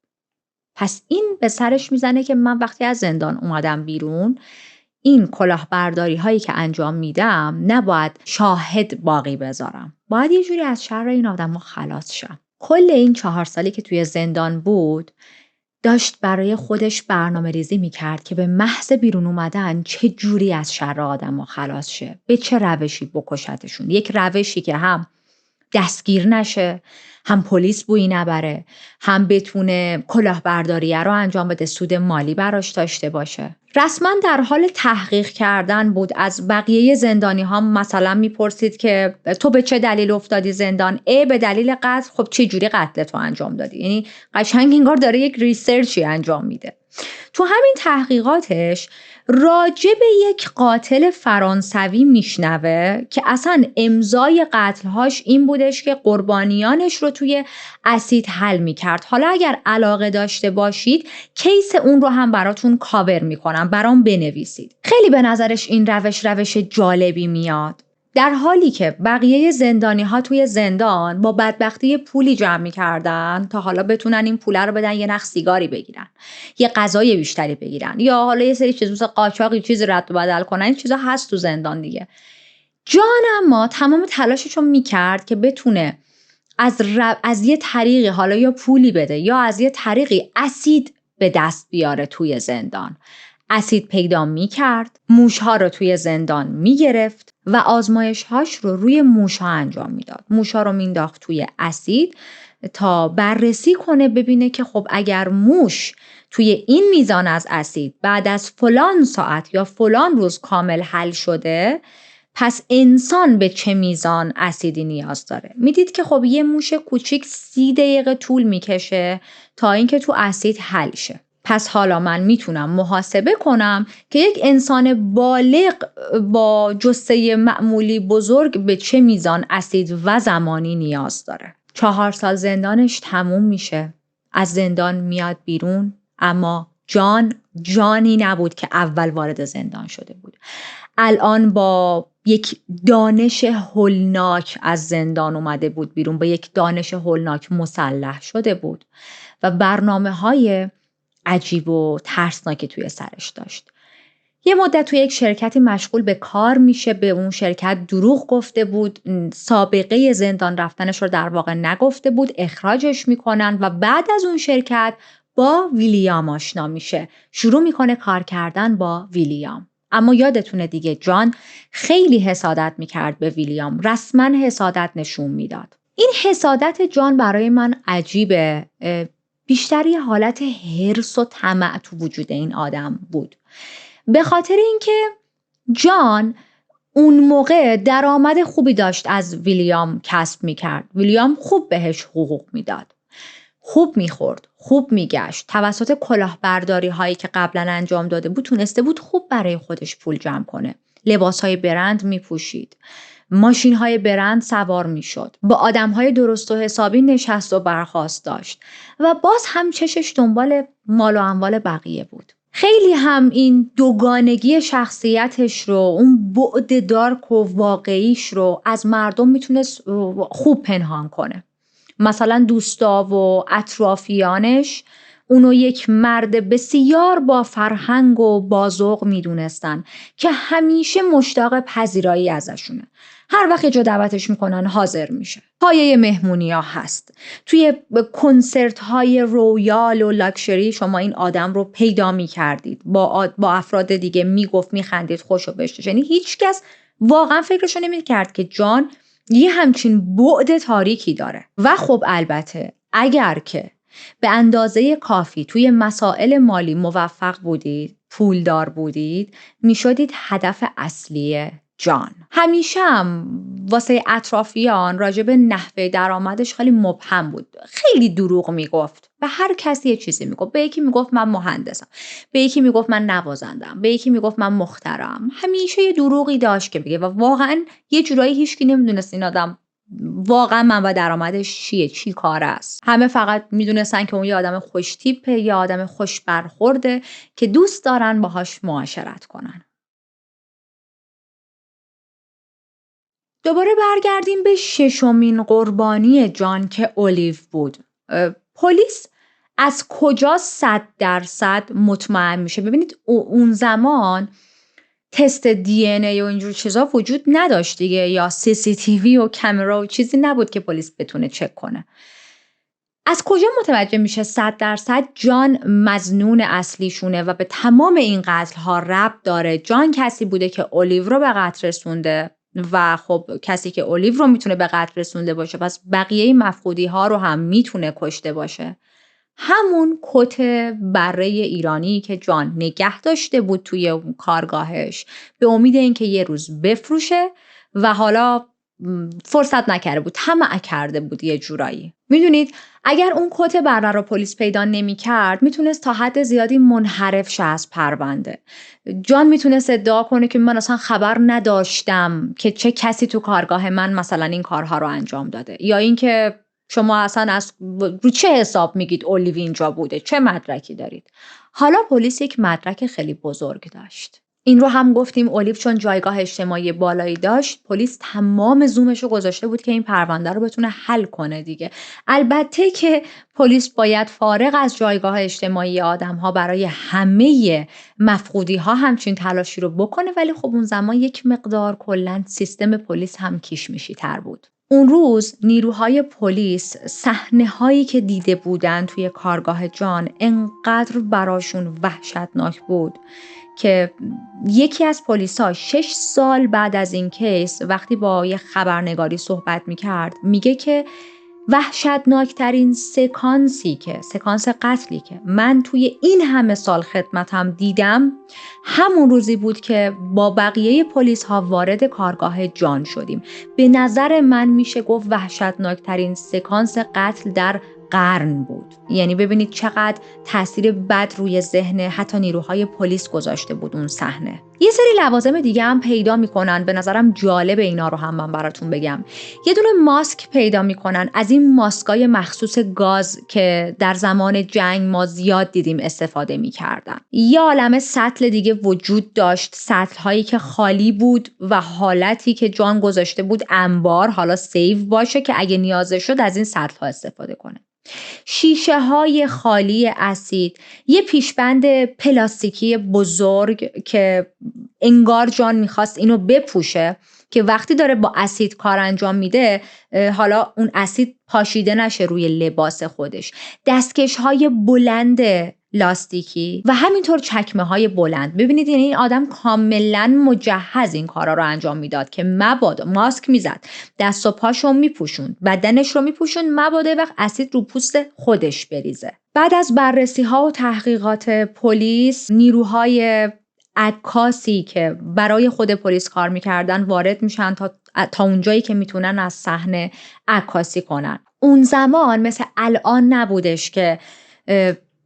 پس این به سرش میزنه که من وقتی از زندان اومدم بیرون، این کلاهبرداری هایی که انجام میدم نباید شاهد باقی بذارم. باید یه جوری از شر این آدم ها خلاص شم. کل این 4 سالی که توی زندان بود داشت برای خودش برنامه ریزی میکرد که به محض بیرون اومدن چه جوری از شر آدم ها خلاص شه، به چه روشی بکشتشون. یک روشی که هم دستگیر نشه، هم پلیس بویی نبره، هم بتونه کلاهبرداریه رو انجام بده، سود مالی براش داشته باشه. رسما در حال تحقیق کردن بود. از بقیه زندانی ها مثلا میپرسید که تو به چه دلیل افتادی زندان؟ به دلیل قتل. خب چه جوری قتل تو انجام دادی؟ یعنی قشنگ انگار داره یک ریسرچی انجام میده. تو همین تحقیقاتش راجع به یک قاتل فرانسوی میشنوه که اصلا امضای قتلهاش این بودش که قربانیانش رو توی اسید حل میکرد. حالا اگر علاقه داشته باشید کیس اون رو هم براتون کاور میکنم، برام بنویسید. خیلی به نظرش این روش جالبی میاد. در حالی که بقیه زندانی ها توی زندان با بدبختی پولی جمع می‌کردن تا حالا بتونن این پوله رو بدن یه نخ سیگاری بگیرن، یه غذای بیشتری بگیرن، یا حالا یه سری چیز مثل قاچاقی چیزی رد و بدل کنن. این چیزا هست تو زندان دیگه. جان اما تمام تلاشش رو می‌کرد که بتونه از یه طریقی، حالا یا پولی بده یا از یه طریقی اسید به دست بیاره توی زندان. اسید پیدا می‌کرد، موش‌ها رو توی زندان می‌گرفت و آزمایش‌هاش رو روی موش‌ها انجام میداد. موش‌ها رو مینداخت توی اسید تا بررسی کنه، ببینه که خب اگر موش توی این میزان از اسید بعد از فلان ساعت یا فلان روز کامل حل شده، پس انسان به چه میزان اسیدی نیاز داره. میدید که خب یه موش کوچیک 30 دقیقه طول میکشه تا اینکه تو اسید حل شه. پس حالا من میتونم محاسبه کنم که یک انسان بالغ با جثه معمولی بزرگ به چه میزان اسید و زمانی نیاز داره. 4 سال زندانش تموم میشه. از زندان میاد بیرون، اما جانی نبود که اول وارد زندان شده بود. الان با یک دانش هولناک از زندان اومده بود بیرون، با یک دانش هولناک مسلح شده بود و برنامه‌های عجیب و ترسناکی توی سرش داشت. یه مدت توی یک شرکتی مشغول به کار میشه، به اون شرکت دروغ گفته بود، سابقه زندان رفتنش رو در واقع نگفته بود، اخراجش میکنن و بعد از اون شرکت با ویلیام آشنا میشه، شروع میکنه کار کردن با ویلیام. اما یادتونه دیگه جان خیلی حسادت میکرد به ویلیام، رسما حسادت نشون میداد. این حسادت جان برای من عجیبه، بیشتر یه حالت حرص و طمع تو وجود این آدم بود، به خاطر اینکه جان اون موقع درآمد خوبی داشت از ویلیام کسب میکرد. ویلیام خوب بهش حقوق میداد، خوب میخورد، خوب میگشت. توسط کلاهبرداری هایی که قبلا انجام داده بود تونسته بود خوب برای خودش پول جمع کنه. لباس های برند میپوشید، ماشین های برند سوار میشد، با آدم های درست و حسابی نشست و برخاست داشت و باز هم چشش دنبال مال و اموال بقیه بود. خیلی هم این دوگانگی شخصیتش رو، اون بعد دارک و واقعیش رو از مردم میتونست خوب پنهان کنه. مثلا دوستا و اطرافیانش اونو یک مرد بسیار با فرهنگ و بازوق میدونستن که همیشه مشتاق پذیرایی ازشونه. هر وقت جا دعوتش میکنن حاضر میشه. پایه مهمونی ها هست. توی کنسرت های رویال و لاکشری شما این آدم رو پیدا میکردید. با افراد دیگه میگفت، میخندید، خوشو بشتش. یعنی هیچ کس واقعا فکرشو نمیکرد که جان یه همچین بعد تاریکی داره. و خب البته اگر که به اندازه کافی توی مسائل مالی موفق بودید، پولدار بودید، میشدید هدف اصلی جان. همیشه هم واسه اطرافیان راجب نحوه درآمدش خیلی مبهم بود. خیلی دروغ میگفت. به هر کسی یه چیزی میگفت. به یکی میگفت من مهندسم. به یکی میگفت من نوازندم. به یکی میگفت من مخترعم. همیشه یه دروغی داشت که بگه و واقعا یه جورایی هیچکی نمیدونست این آدم واقعا منبع درآمدش چیه، چی کار است. همه فقط میدونستن که اون یه آدم خوش تیپه، یه آدم خوش برخورده که دوست دارن باهاش معاشرت کنن. دوباره برگردیم به ششمین قربانی جان که اولیو بود. پلیس از کجا 100% مطمئن میشه؟ ببینید اون زمان تست دی ان ای و اینجور چیزا وجود نداشت دیگه، یا سی سی تی وی و کامera و چیزی نبود که پلیس بتونه چک کنه. از کجا متوجه میشه 100% جان مظنون اصلیشونه و به تمام این قتل ها ربط داره؟ جان کسی بوده که اولیو رو به قتل رسونده و خب کسی که اولیو رو میتونه به قتل رسونده باشه پس بقیه مفقودی ها رو هم میتونه کشته باشه. همون کت بره ایرانی که جان نگه داشته بود توی کارگاهش به امید اینکه یه روز بفروشه و حالا فرصت نکرده بود، طمع کرده بود یه جورایی. میدونید اگر اون کت بره رو پلیس پیدا نمی‌کرد میتونست تا حد زیادی منحرف شه از پرونده. جان میتونست ادعا کنه که من اصلا خبر نداشتم که چه کسی تو کارگاه من مثلا این کارها رو انجام داده، یا اینکه شما اصلا از رو چه حساب میگید اولیو اینجا بوده، چه مدرکی دارید. حالا پلیس یک مدرک خیلی بزرگ داشت. این رو هم گفتیم اولیو چون جایگاه اجتماعی بالایی داشت پلیس تمام زومش رو گذاشته بود که این پرونده رو بتونه حل کنه دیگه. البته که پلیس باید فارغ از جایگاه اجتماعی آدم‌ها برای همه مفقودی‌ها همچین تلاشی رو بکنه، ولی خب اون زمان یک مقدار کلاً سیستم پلیس هم کیشمیشی‌تر بود. اون روز نیروهای پلیس صحنه‌هایی که دیده بودن توی کارگاه جان انقدر براشون وحشتناک بود که یکی از پلیسا 6 سال بعد از این کیس وقتی با یه خبرنگاری صحبت میکرد میگه که وحشتناکترین سکانس قتلی که من توی این همه سال خدمتم دیدم همون روزی بود که با بقیه پلیس ها وارد کارگاه جان شدیم. به نظر من میشه گفت وحشتناکترین سکانس قتل در قرن بود. یعنی ببینید چقدر تاثیر بد روی ذهن حتی نیروهای پلیس گذاشته بود اون صحنه. یه سری لوازم دیگه هم پیدا میکنن، به نظرم جالب اینا رو هم من براتون بگم. یه دونه ماسک پیدا میکنن، از این ماسکای مخصوص گاز که در زمان جنگ ما زیاد دیدیم استفاده میکردن. یه عالمه سطل دیگه وجود داشت، سطل هایی که خالی بود و حالتی که جان گذاشته بود انبار، حالا سیو باشه که اگه نیازه شد از این سطل ها استفاده کنه. شیشه های خالی اسید، یه پیشبند پلاستیکی بزرگ که انگار جان میخواست اینو بپوشه که وقتی داره با اسید کار انجام میده حالا اون اسید پاشیده نشه روی لباس خودش. دستکش های بلند لاستیکی و همینطور چکمه های بلند. ببینید یعنی این آدم کاملا مجهز این کارا رو انجام میداد که مبادا ماسک میزد، دست و پاشو میپوشوند، بدنش رو میپوشوند، مبادا وقت اسید رو پوست خودش بریزه. بعد از بررسی ها و تحقیقات پلیس نیروهای عکاسی که برای خود پلیس کار میکردن وارد میشن تا اونجایی که میتونن از صحنه عکاسی کنن. اون زمان مثل الان نبودش که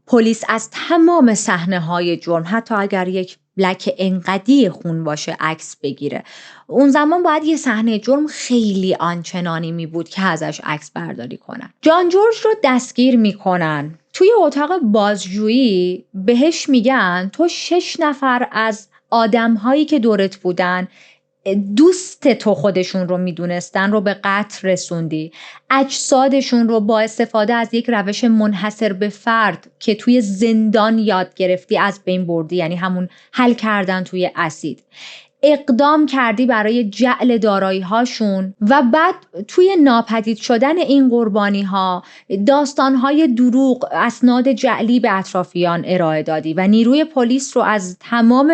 پلیس از تمام صحنه‌های جرم حتی اگر یک لکه انقدی خون باشه عکس بگیره. اون زمان باید یه صحنه جرم خیلی آنچنانی می بود که ازش عکس برداری کنن. جان جورج رو دستگیر میکنن. توی اتاق بازجویی بهش میگن تو 6 نفر از آدم‌هایی که دورت بودن دوست تو خودشون رو میدونستن رو به قتل رسوندی. اجسادشون رو با استفاده از یک روش منحصر به فرد که توی زندان یاد گرفتی از بین بردی، یعنی همون حل کردن توی اسید. اقدام کردی برای جعل دارایی هاشون و بعد توی ناپدید شدن این قربانی ها داستان های دروغ، اسناد جعلی به اطرافیان ارائه دادی و نیروی پلیس رو از تمام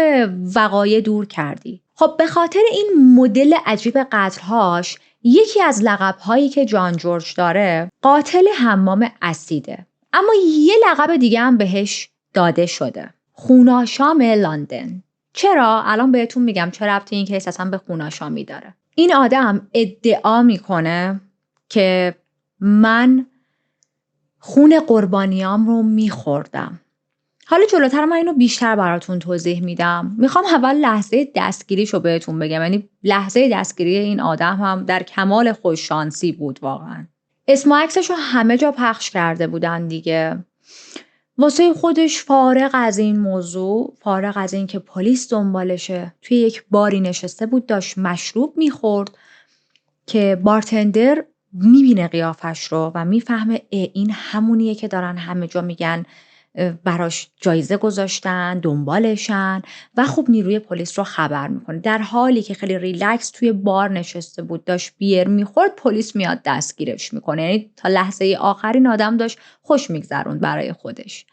وقایع دور کردی. خب به خاطر این مدل عجیب قتل‌هاش یکی از لقب‌هایی که جان جورج داره قاتل حمام اسیده. اما یه لقب دیگه هم بهش داده شده، خوناشام لندن. چرا؟ الان بهتون میگم چه ربطی این کیس اصلا به خوناشامی داره. این آدم ادعا میکنه که من خون قربانیام رو میخوردم. حالا جلوتر من اینو بیشتر براتون توضیح میدم. میخوام اول لحظه دستگیریشو بهتون بگم. یعنی لحظه دستگیری این آدم هم در کمال خوششانسی بود واقعا. اسم و عکسشو همه جا پخش کرده بودن دیگه. واسه خودش فارغ از این موضوع، فارغ از این که پلیس دنبالشه، توی یک باری نشسته بود داشت مشروب میخورد که بارتندر میبینه قیافش رو و میفهمه این همونیه که دارن همه جا میگن براش جایزه گذاشتن، دنبالشن و خب نیروی پلیس رو خبر میکنه. در حالی که خیلی ریلکس توی بار نشسته بود داشت بیر میخورد، پلیس میاد دستگیرش میکنه. یعنی تا لحظه آخرین آدم داشت خوش میگذروند برای خودش.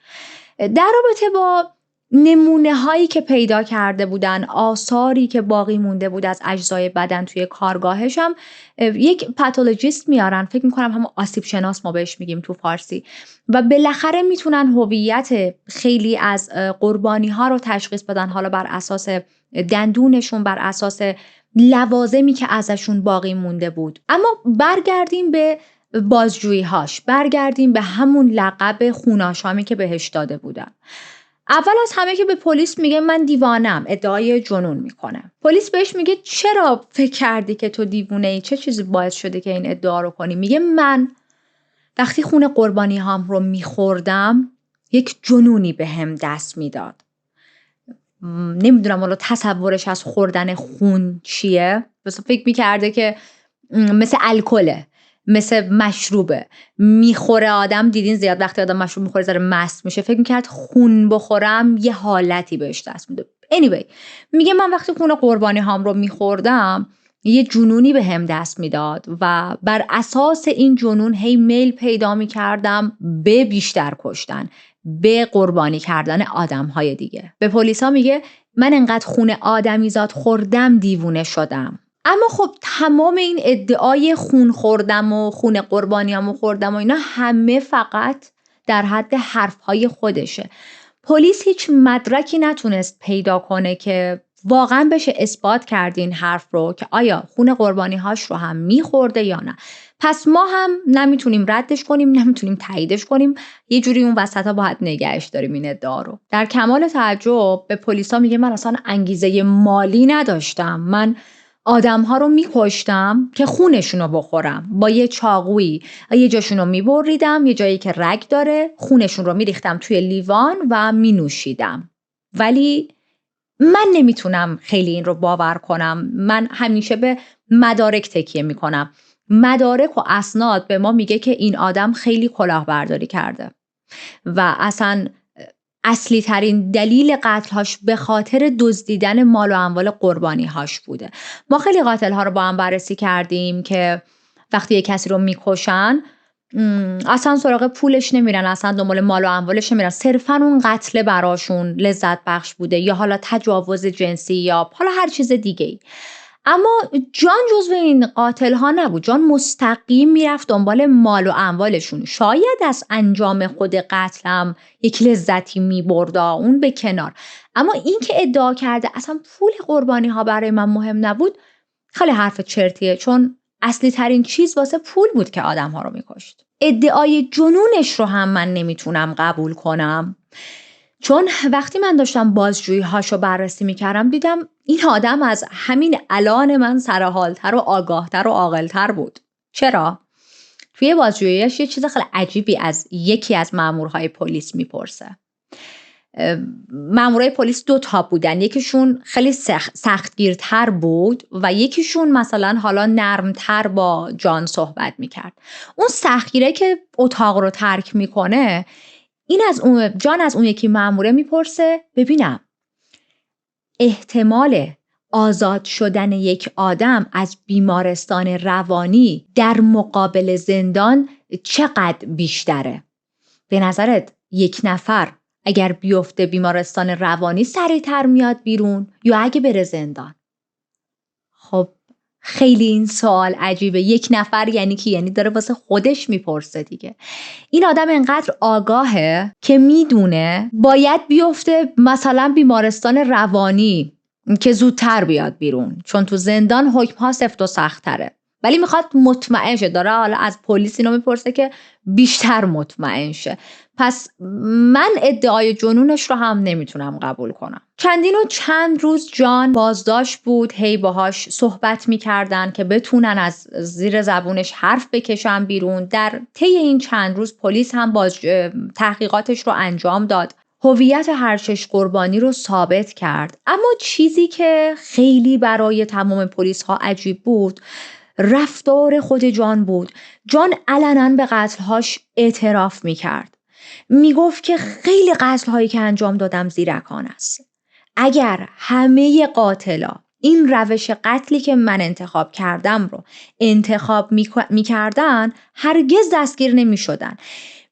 در رابطه با نمونه هایی که پیدا کرده بودن، آثاری که باقی مونده بود از اجزای بدن توی کارگاهش هم یک پاتولوژیست میارن، فکر میکنم هم آسیب شناس ما بهش میگیم تو فارسی، و بالاخره میتونن هویت خیلی از قربانی ها رو تشخیص بدن، حالا بر اساس دندونشون، بر اساس لوازمی که ازشون باقی مونده بود. اما برگردیم به بازجویی هاش، برگردیم به همون لقب خوناشامی که بهش داده بودن. اول از همه که به پلیس میگه من دیوانم، ادعای جنون میکنه. پلیس بهش میگه چرا فکر کردی که تو دیوونه ای؟ چه چیزی باعث شده که این ادعا رو کنی؟ میگه من وقتی خون قربانی هام رو میخوردم یک جنونی به هم دست میداد. نمیدونم حالا تصورش از خوردن خون چیه، بس فکر میکرده که مثل الکله، مثل مشروبه. میخوره آدم، دیدین زیاد وقتی آدم مشروب میخوره ذره مست میشه، فکر میکرد خون بخورم یه حالتی بهش دست میده. anyway میگه من وقتی خون قربانی هام رو میخوردم یه جنونی به هم دست میداد و بر اساس این جنون هی میل پیدا میکردم به بیشتر کشتن، به قربانی کردن آدمهای دیگه. به پلیسا میگه من انقدر خون آدمیزاد خوردم دیوونه شدم. اما خب تمام این ادعای خون خوردم و خون قربانیامو خوردم و اینا همه فقط در حد حرفهای خودشه. پلیس هیچ مدرکی نتونست پیدا کنه که واقعا بشه اثبات کرد این حرف رو که آیا خون قربانی‌هاش رو هم میخورده یا نه. پس ما هم نمیتونیم ردش کنیم، نمیتونیم تاییدش کنیم. یه جوری اون وسطا باید نگهش داریم این ادعا رو. در کمال تعجب به پلیسا میگه من اصلا انگیزه مالی نداشتم. من آدم‌ها رو می‌کشتم که خونشون رو بخورم. با یه چاقویی یه جاشون رو می‌بریدم، یه جایی که رگ داره، خونشون رو می‌ریختم توی لیوان و می‌نوشیدم. ولی من نمیتونم خیلی این رو باور کنم. من همیشه به مدارک تکیه میکنم. مدارک و اسناد به ما میگه که این آدم خیلی کلاهبرداری کرده و اصلا اصلی ترین دلیل قتلهاش به خاطر دزدیدن مال و اموال قربانی هاش بوده. ما خیلی قاتل ها رو با هم بررسی کردیم که وقتی یک کسی رو میکشن اصلا سراغ پولش نمیرن، اصلا دنبال مال و اموالش نمیرن، صرفا اون قتل براشون لذت بخش بوده یا حالا تجاوز جنسی یا حالا هر چیز دیگه ای. اما جان جزو این قاتل ها نبود. جان مستقیم میرفت دنبال مال و اموالشون. شاید از انجام خود قتلم یک لذتی میبرد، اون به کنار، اما این که ادعا کرده اصلا پول قربانی ها برای من مهم نبود خیلی حرف چرتیه، چون اصلی ترین چیز واسه پول بود که آدم ها رو میکشت. ادعای جنونش رو هم من نمیتونم قبول کنم، چون وقتی من داشتم بازجویی هاشو بررسی میکردم دیدم این آدم از همین الان من سرحالتر و آگاهتر و عاقلتر بود. چرا؟ توی بازجوییش یه چیز خیلی عجیبی از یکی از مامورهای پلیس میپرسه. مامورای پلیس 2 تا بودن، یکیشون خیلی سختگیرتر بود و یکیشون مثلا حالا نرمتر با جان صحبت میکرد. اون سختگیره که اتاق رو ترک میکنه، جان از اون یکی ماموره میپرسه ببینم احتمال آزاد شدن یک آدم از بیمارستان روانی در مقابل زندان چقدر بیشتره؟ به نظرت یک نفر اگر بیفته بیمارستان روانی سریعتر میاد بیرون یا اگه بره زندان؟ خب خیلی این سوال عجیبه. یک نفر یعنی کی؟ یعنی داره واسه خودش میپرسه دیگه. این آدم انقدر آگاهه که میدونه باید بیفته مثلا بیمارستان روانی که زودتر بیاد بیرون، چون تو زندان حکم ها سفت و سخت تره، ولی میخواد مطمئن شه. داره حالا از پلیس اینو میپرسه که بیشتر مطمئن شه. پس من ادعای جنونش رو هم نمیتونم قبول کنم. چند روز جان بازداشت بود، هی باهاش صحبت میکردن که بتونن از زیر زبونش حرف بکشن بیرون. در طی این چند روز پلیس هم تحقیقاتش رو انجام داد، هویت هر 6 قربانی رو ثابت کرد. اما چیزی که خیلی برای تمام پلیس ها عجیب بود رفتار خود جان بود. جان علنا به قتلهاش اعتراف میکرد. میگفت که خیلی قتلهایی که انجام دادم زیرکانه است. اگر همه قاتلا این روش قتلی که من انتخاب کردم رو انتخاب میکردن هرگز دستگیر نمیشدن.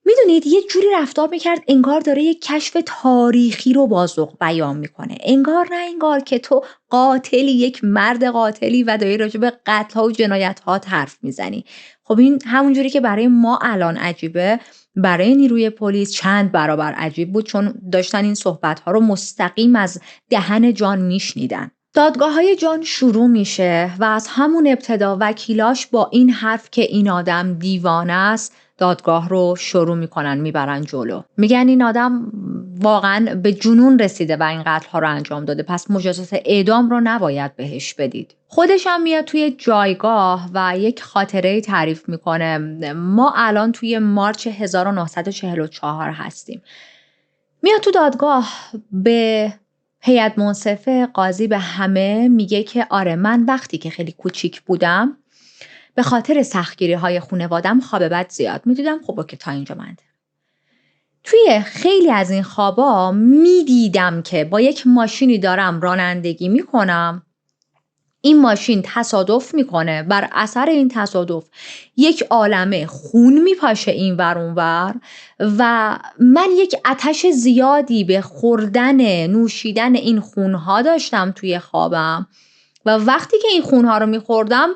میدونید یه جوری رفتار میکرد انگار داره یک کشف تاریخی رو بازوق بیان میکنه. انگار که تو قاتلی، یک مرد قاتلی و داری راجع به قتل‌ها و جنایت‌ها حرف میزنی. خب این همون جوری که برای ما الان عجیبه، برای نیروی پلیس چند برابر عجیب بود، چون داشتن این صحبت‌ها رو مستقیم از دهن جان میشنیدن. دادگاه‌های جان شروع میشه و از همون ابتدا وکیلاش با این حرف که این آدم دیوانه است دادگاه رو شروع میکنن میبرن جلو. میگن این آدم واقعا به جنون رسیده و این قتل ها رو انجام داده، پس مجازات اعدام رو نباید بهش بدید. خودش هم میاد توی جایگاه و یک خاطره تعریف میکنه. ما الان توی مارچ 1944 هستیم. میاد تو دادگاه به هیئت منصفه، قاضی به همه میگه که آره من وقتی که خیلی کوچیک بودم به خاطر سختگیری‌های خانواده‌ام خواب بد زیاد می‌دیدم. خب که تا اینجا منده. توی خیلی از این خوابا می‌دیدم که با یک ماشینی دارم رانندگی می‌کنم، این ماشین تصادف می‌کنه، بر اثر این تصادف یک عالمه خون می‌پاشه این ور اون ور و من یک آتش زیادی به خوردن نوشیدن این خون‌ها داشتم توی خوابم و وقتی که این خون‌ها رو می‌خوردم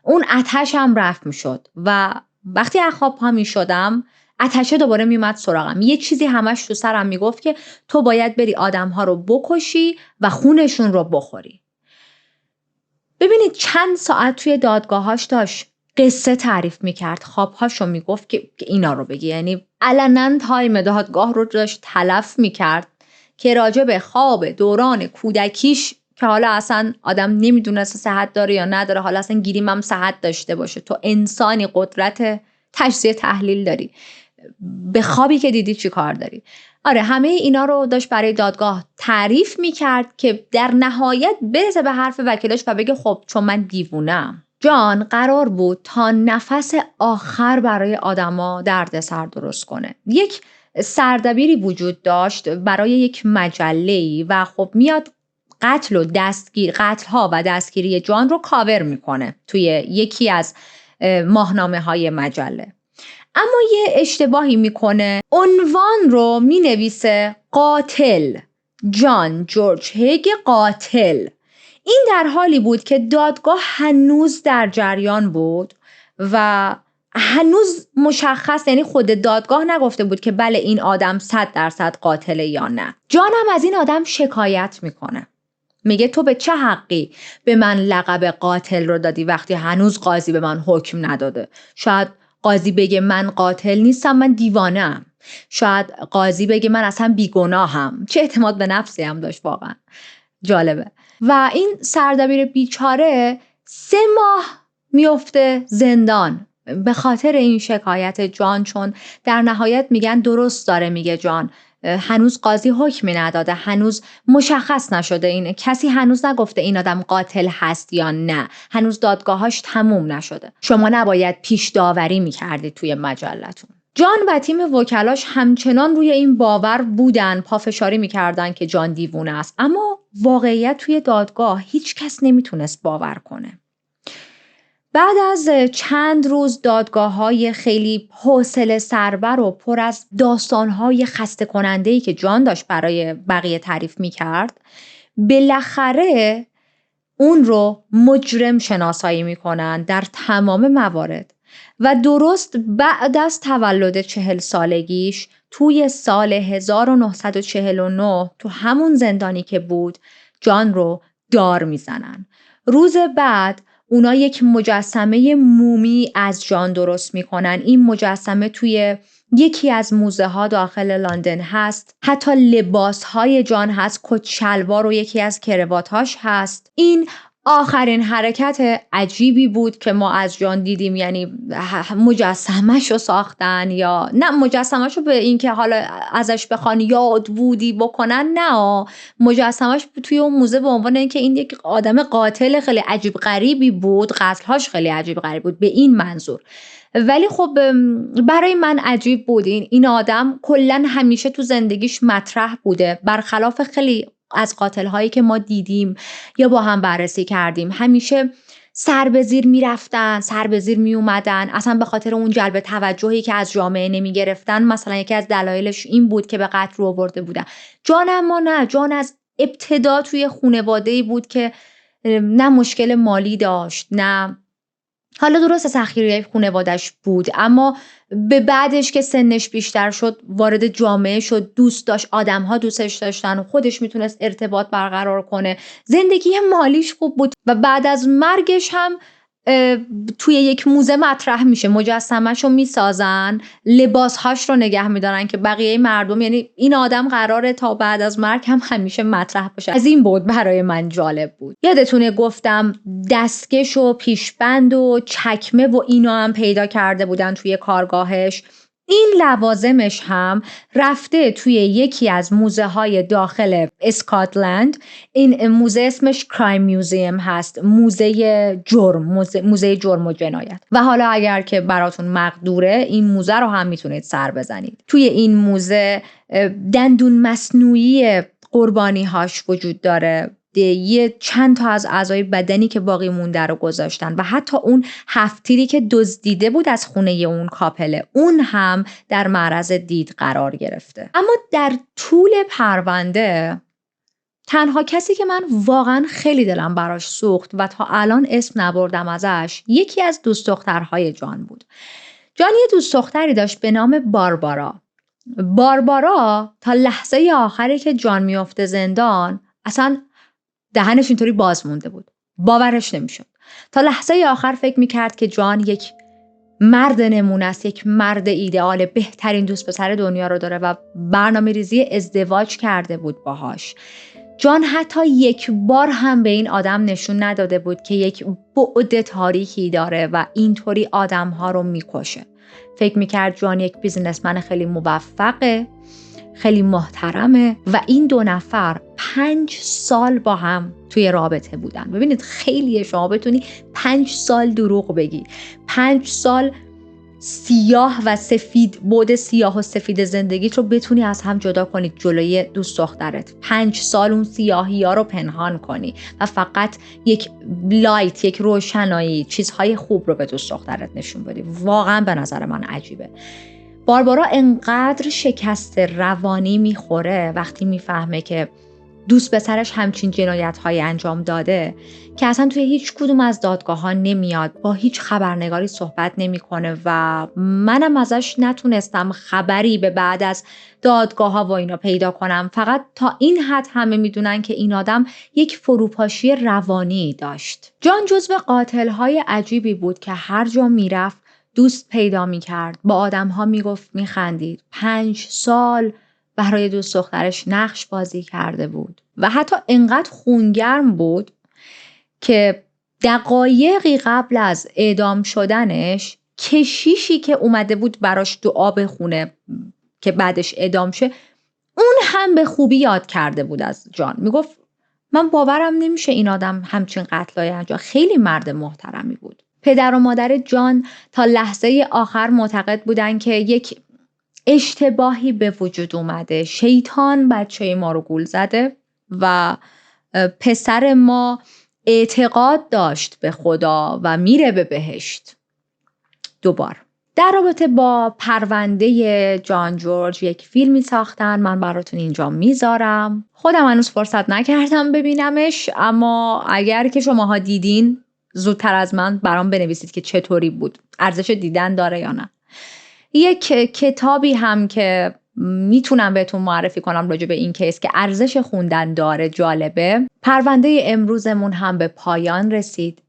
اون آتشم رفت میشد و وقتی از خواب پا میشدم آتشه دوباره میومد سراغم. یه چیزی همش تو سرم میگفت که تو باید بری آدم‌ها رو بکشی و خونشون رو بخوری. ببینید چند ساعت توی دادگاهاش داشت قصه تعریف میکرد، خوابهاشو میگفت که اینا رو بگی. یعنی علنا تایم دادگاه رو داشت تلف میکرد که راجع به خواب دوران کودکیش که حالا اصلا آدم نمیدونست صحت داره یا نداره، حالا اصلا گیریم هم صحت داشته باشه. تو انسانی قدرت تجزیه تحلیل داری، به خوابی که دیدی چی کار داری؟ آره همه اینا رو داشت برای دادگاه تعریف میکرد که در نهایت برسه به حرف وکیلش و بگه خب چون من دیوونم. جان قرار بود تا نفس آخر برای آدما دردسر درست کنه. یک سردبیری وجود داشت برای یک مجله‌ای و خب میاد قتل‌ها و دستگیری جان رو کاور میکنه توی یکی از ماهنامه‌های مجله. اما یه اشتباهی میکنه، عنوان رو مینویسه قاتل، جان جورج هیگ قاتل. این در حالی بود که دادگاه هنوز در جریان بود و هنوز مشخص، یعنی خود دادگاه نگفته بود که بله این آدم 100% قاتله یا نه. جان هم از این آدم شکایت میکنه، میگه تو به چه حقی به من لقب قاتل رو دادی وقتی هنوز قاضی به من حکم نداده؟ شاید قاضی بگه من قاتل نیستم، من دیوانه‌ام. شاید قاضی بگه من اصلا بیگناهم. چه اعتماد به نفسی هم داشت، واقعا جالبه. و این سردبیر بیچاره 3 ماه میفته زندان به خاطر این شکایت جان، چون در نهایت میگن درست داره میگه جان، هنوز قاضی حکمی نداده، هنوز مشخص نشده، این کسی هنوز نگفته این آدم قاتل هست یا نه، هنوز دادگاهاش تموم نشده، شما نباید پیش داوری میکردید توی مجلتون. جان و تیم وکلاش همچنان روی این باور بودن، پافشاری میکردن که جان دیوونه است، اما واقعیت توی دادگاه هیچ کس نمیتونست باور کنه. بعد از چند روز دادگاه‌های خیلی حوصله سربر و پر از داستان‌های خسته کننده‌ای که جان داشت برای بقیه تعریف می‌کرد، بالاخره اون رو مجرم شناسایی میکنن در تمام موارد و درست بعد از تولد 40 سالگیش توی سال 1949 تو همون زندانی که بود جان رو دار میزنن. روز بعد اونا یک مجسمه مومی از جان درست میکنن. این مجسمه توی یکی از موزه ها داخل لندن هست. حتی لباس های جان هست، کت شلوار و یکی از کرواتاش هست. این آخرین حرکت عجیبی بود که ما از جان دیدیم، یعنی مجسمه‌ش رو ساختن یا نه مجسمه‌ش رو به این که حالا ازش بخوان یادبودی بکنن، نه مجسمه‌ش توی اون موزه به عنوان اینکه این یک آدم قاتل خیلی عجیب غریبی بود، قتل‌هاش خیلی عجیب غریب بود به این منظور. ولی خب برای من عجیب بود این آدم کلاً همیشه تو زندگیش مطرح بوده، برخلاف خیلی از قاتل‌هایی که ما دیدیم یا با هم بررسی کردیم. همیشه سر به زیر میرفتن، سر به زیر می اومدن، اصلا به خاطر اون جلب توجهی که از جامعه نمی گرفتن. مثلا یکی از دلایلش این بود که به قتل رو آورده بودن. جان اما نه، جان از ابتدا توی خانواده‌ای بود که نه مشکل مالی داشت، نه حالا درست سختگیری‌های خانواده‌اش بود، اما به بعدش که سنش بیشتر شد وارد جامعه شد، دوست داشت، آدم‌ها دوستش داشتن و خودش میتونست ارتباط برقرار کنه، زندگی مالیش خوب بود و بعد از مرگش هم توی یک موزه مطرح میشه، مجسمه‌ش رو میسازن، لباسهاش رو نگه میدارن که بقیه مردم، یعنی این آدم قراره تا بعد از مرگ هم همیشه مطرح باشه. از این بود برای من جالب بود. یادتونه گفتم دستکش و پیشبند و چکمه و اینا هم پیدا کرده بودن توی کارگاهش. این لوازمش هم رفته توی یکی از موزه های داخل اسکاتلند. این موزه اسمش کرایم میوزیم هست، موزه جرم و جنایت. و حالا اگر که براتون مقدوره این موزه رو هم میتونید سر بزنید. توی این موزه دندون مصنوعی قربانی هاش وجود داره، یه چند تا از اعضای بدنی که باقی مونده رو گذاشتن و حتی اون هفتیری که دزدیده بود از خونه اون کاپله، اون هم در معرض دید قرار گرفته. اما در طول پرونده تنها کسی که من واقعا خیلی دلم براش سوخت و تا الان اسم نبردم ازش، یکی از دوست دخترهای جان بود. جان یه دوست دختری داشت به نام باربارا. باربارا تا لحظه آخری که جان میفته زندان اصلا دهنش اینطوری باز مونده بود، باورش نمیشد. تا لحظه آخر فکر میکرد که جان یک مرد نمونه است، یک مرد ایدئال، بهترین دوست پسر دنیا رو داره و برنامه ریزی ازدواج کرده بود باهاش. جان حتی یک بار هم به این آدم نشون نداده بود که یک بعد تاریکی داره و اینطوری آدمها رو میکشه. فکر میکرد جان یک بیزنسمن خیلی موفقه، خیلی محترمه و این دو نفر 5 سال با هم توی رابطه بودن. ببینید خیلیه شما بتونی 5 سال دروغ بگی، 5 سال سیاه و سفید، بعد سیاه و سفید زندگیت رو بتونی از هم جدا کنی جلوی دوست دخترت. 5 سال اون سیاهی ها رو پنهان کنی و فقط یک لایت، یک روشنایی، چیزهای خوب رو به دوست دخترت نشون بدی. واقعا به نظر من عجیبه. باربارا انقدر شکست روانی میخوره وقتی میفهمه که دوست پسرش همچین جنایت‌هایی انجام داده که اصلا توی هیچ کدوم از دادگاه‌ها نمیاد، با هیچ خبرنگاری صحبت نمی‌کنه و منم ازش نتونستم خبری به بعد از دادگاه‌ها و اینا پیدا کنم. فقط تا این حد همه میدونن که این آدم یک فروپاشی روانی داشت. جان جزو قاتل‌های عجیبی بود که هر جا میرفت دوست پیدا می‌کرد، با آدم‌ها میگفت، میخندید. 5 سال برای دوست دخترش نقش بازی کرده بود و حتی انقدر خونگرم بود که دقایقی قبل از اعدام شدنش کشیشی که اومده بود براش دعا بخونه که بعدش اعدام شه، اون هم به خوبی یاد کرده بود از جان. میگفت من باورم نمیشه این آدم همچین قتلای انجام. خیلی مرد محترمی بود. پدر و مادر جان تا لحظه آخر معتقد بودن که یک اشتباهی به وجود اومده، شیطان بچه ما رو گول زده و پسر ما اعتقاد داشت به خدا و میره به بهشت. دوبار در رابطه با پرونده جان جورج یک فیلمی ساختن، من براتون اینجا میذارم. خودم هنوز فرصت نکردم ببینمش، اما اگر که شماها دیدین زودتر از من برام بنویسید که چطوری بود، ارزش دیدن داره یا نه. یک کتابی هم که میتونم بهتون معرفی کنم راجع به این کیس که ارزش خوندن داره، جالبه. پرونده امروزمون هم به پایان رسید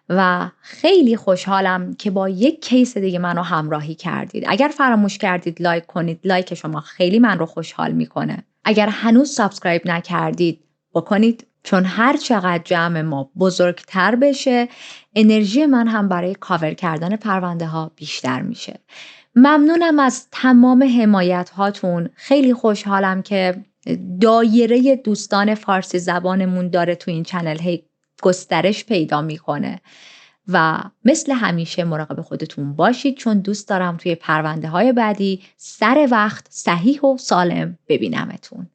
و خیلی خوشحالم که با یک کیس دیگه منو همراهی کردید. اگر فراموش کردید لایک کنید، لایک شما خیلی من رو خوشحال میکنه. اگر هنوز سابسکرایب نکردید بکنید، چون هر چقدر جمع ما بزرگتر بشه انرژی من هم برای کاور کردن پرونده ها بیشتر میشه. ممنونم از تمام حمایت هاتون. خیلی خوشحالم که دایره دوستان فارسی زبانمون داره تو این چنل هی گسترش پیدا میکنه و مثل همیشه مراقب خودتون باشید، چون دوست دارم توی پرونده های بعدی سر وقت صحیح و سالم ببینمتون.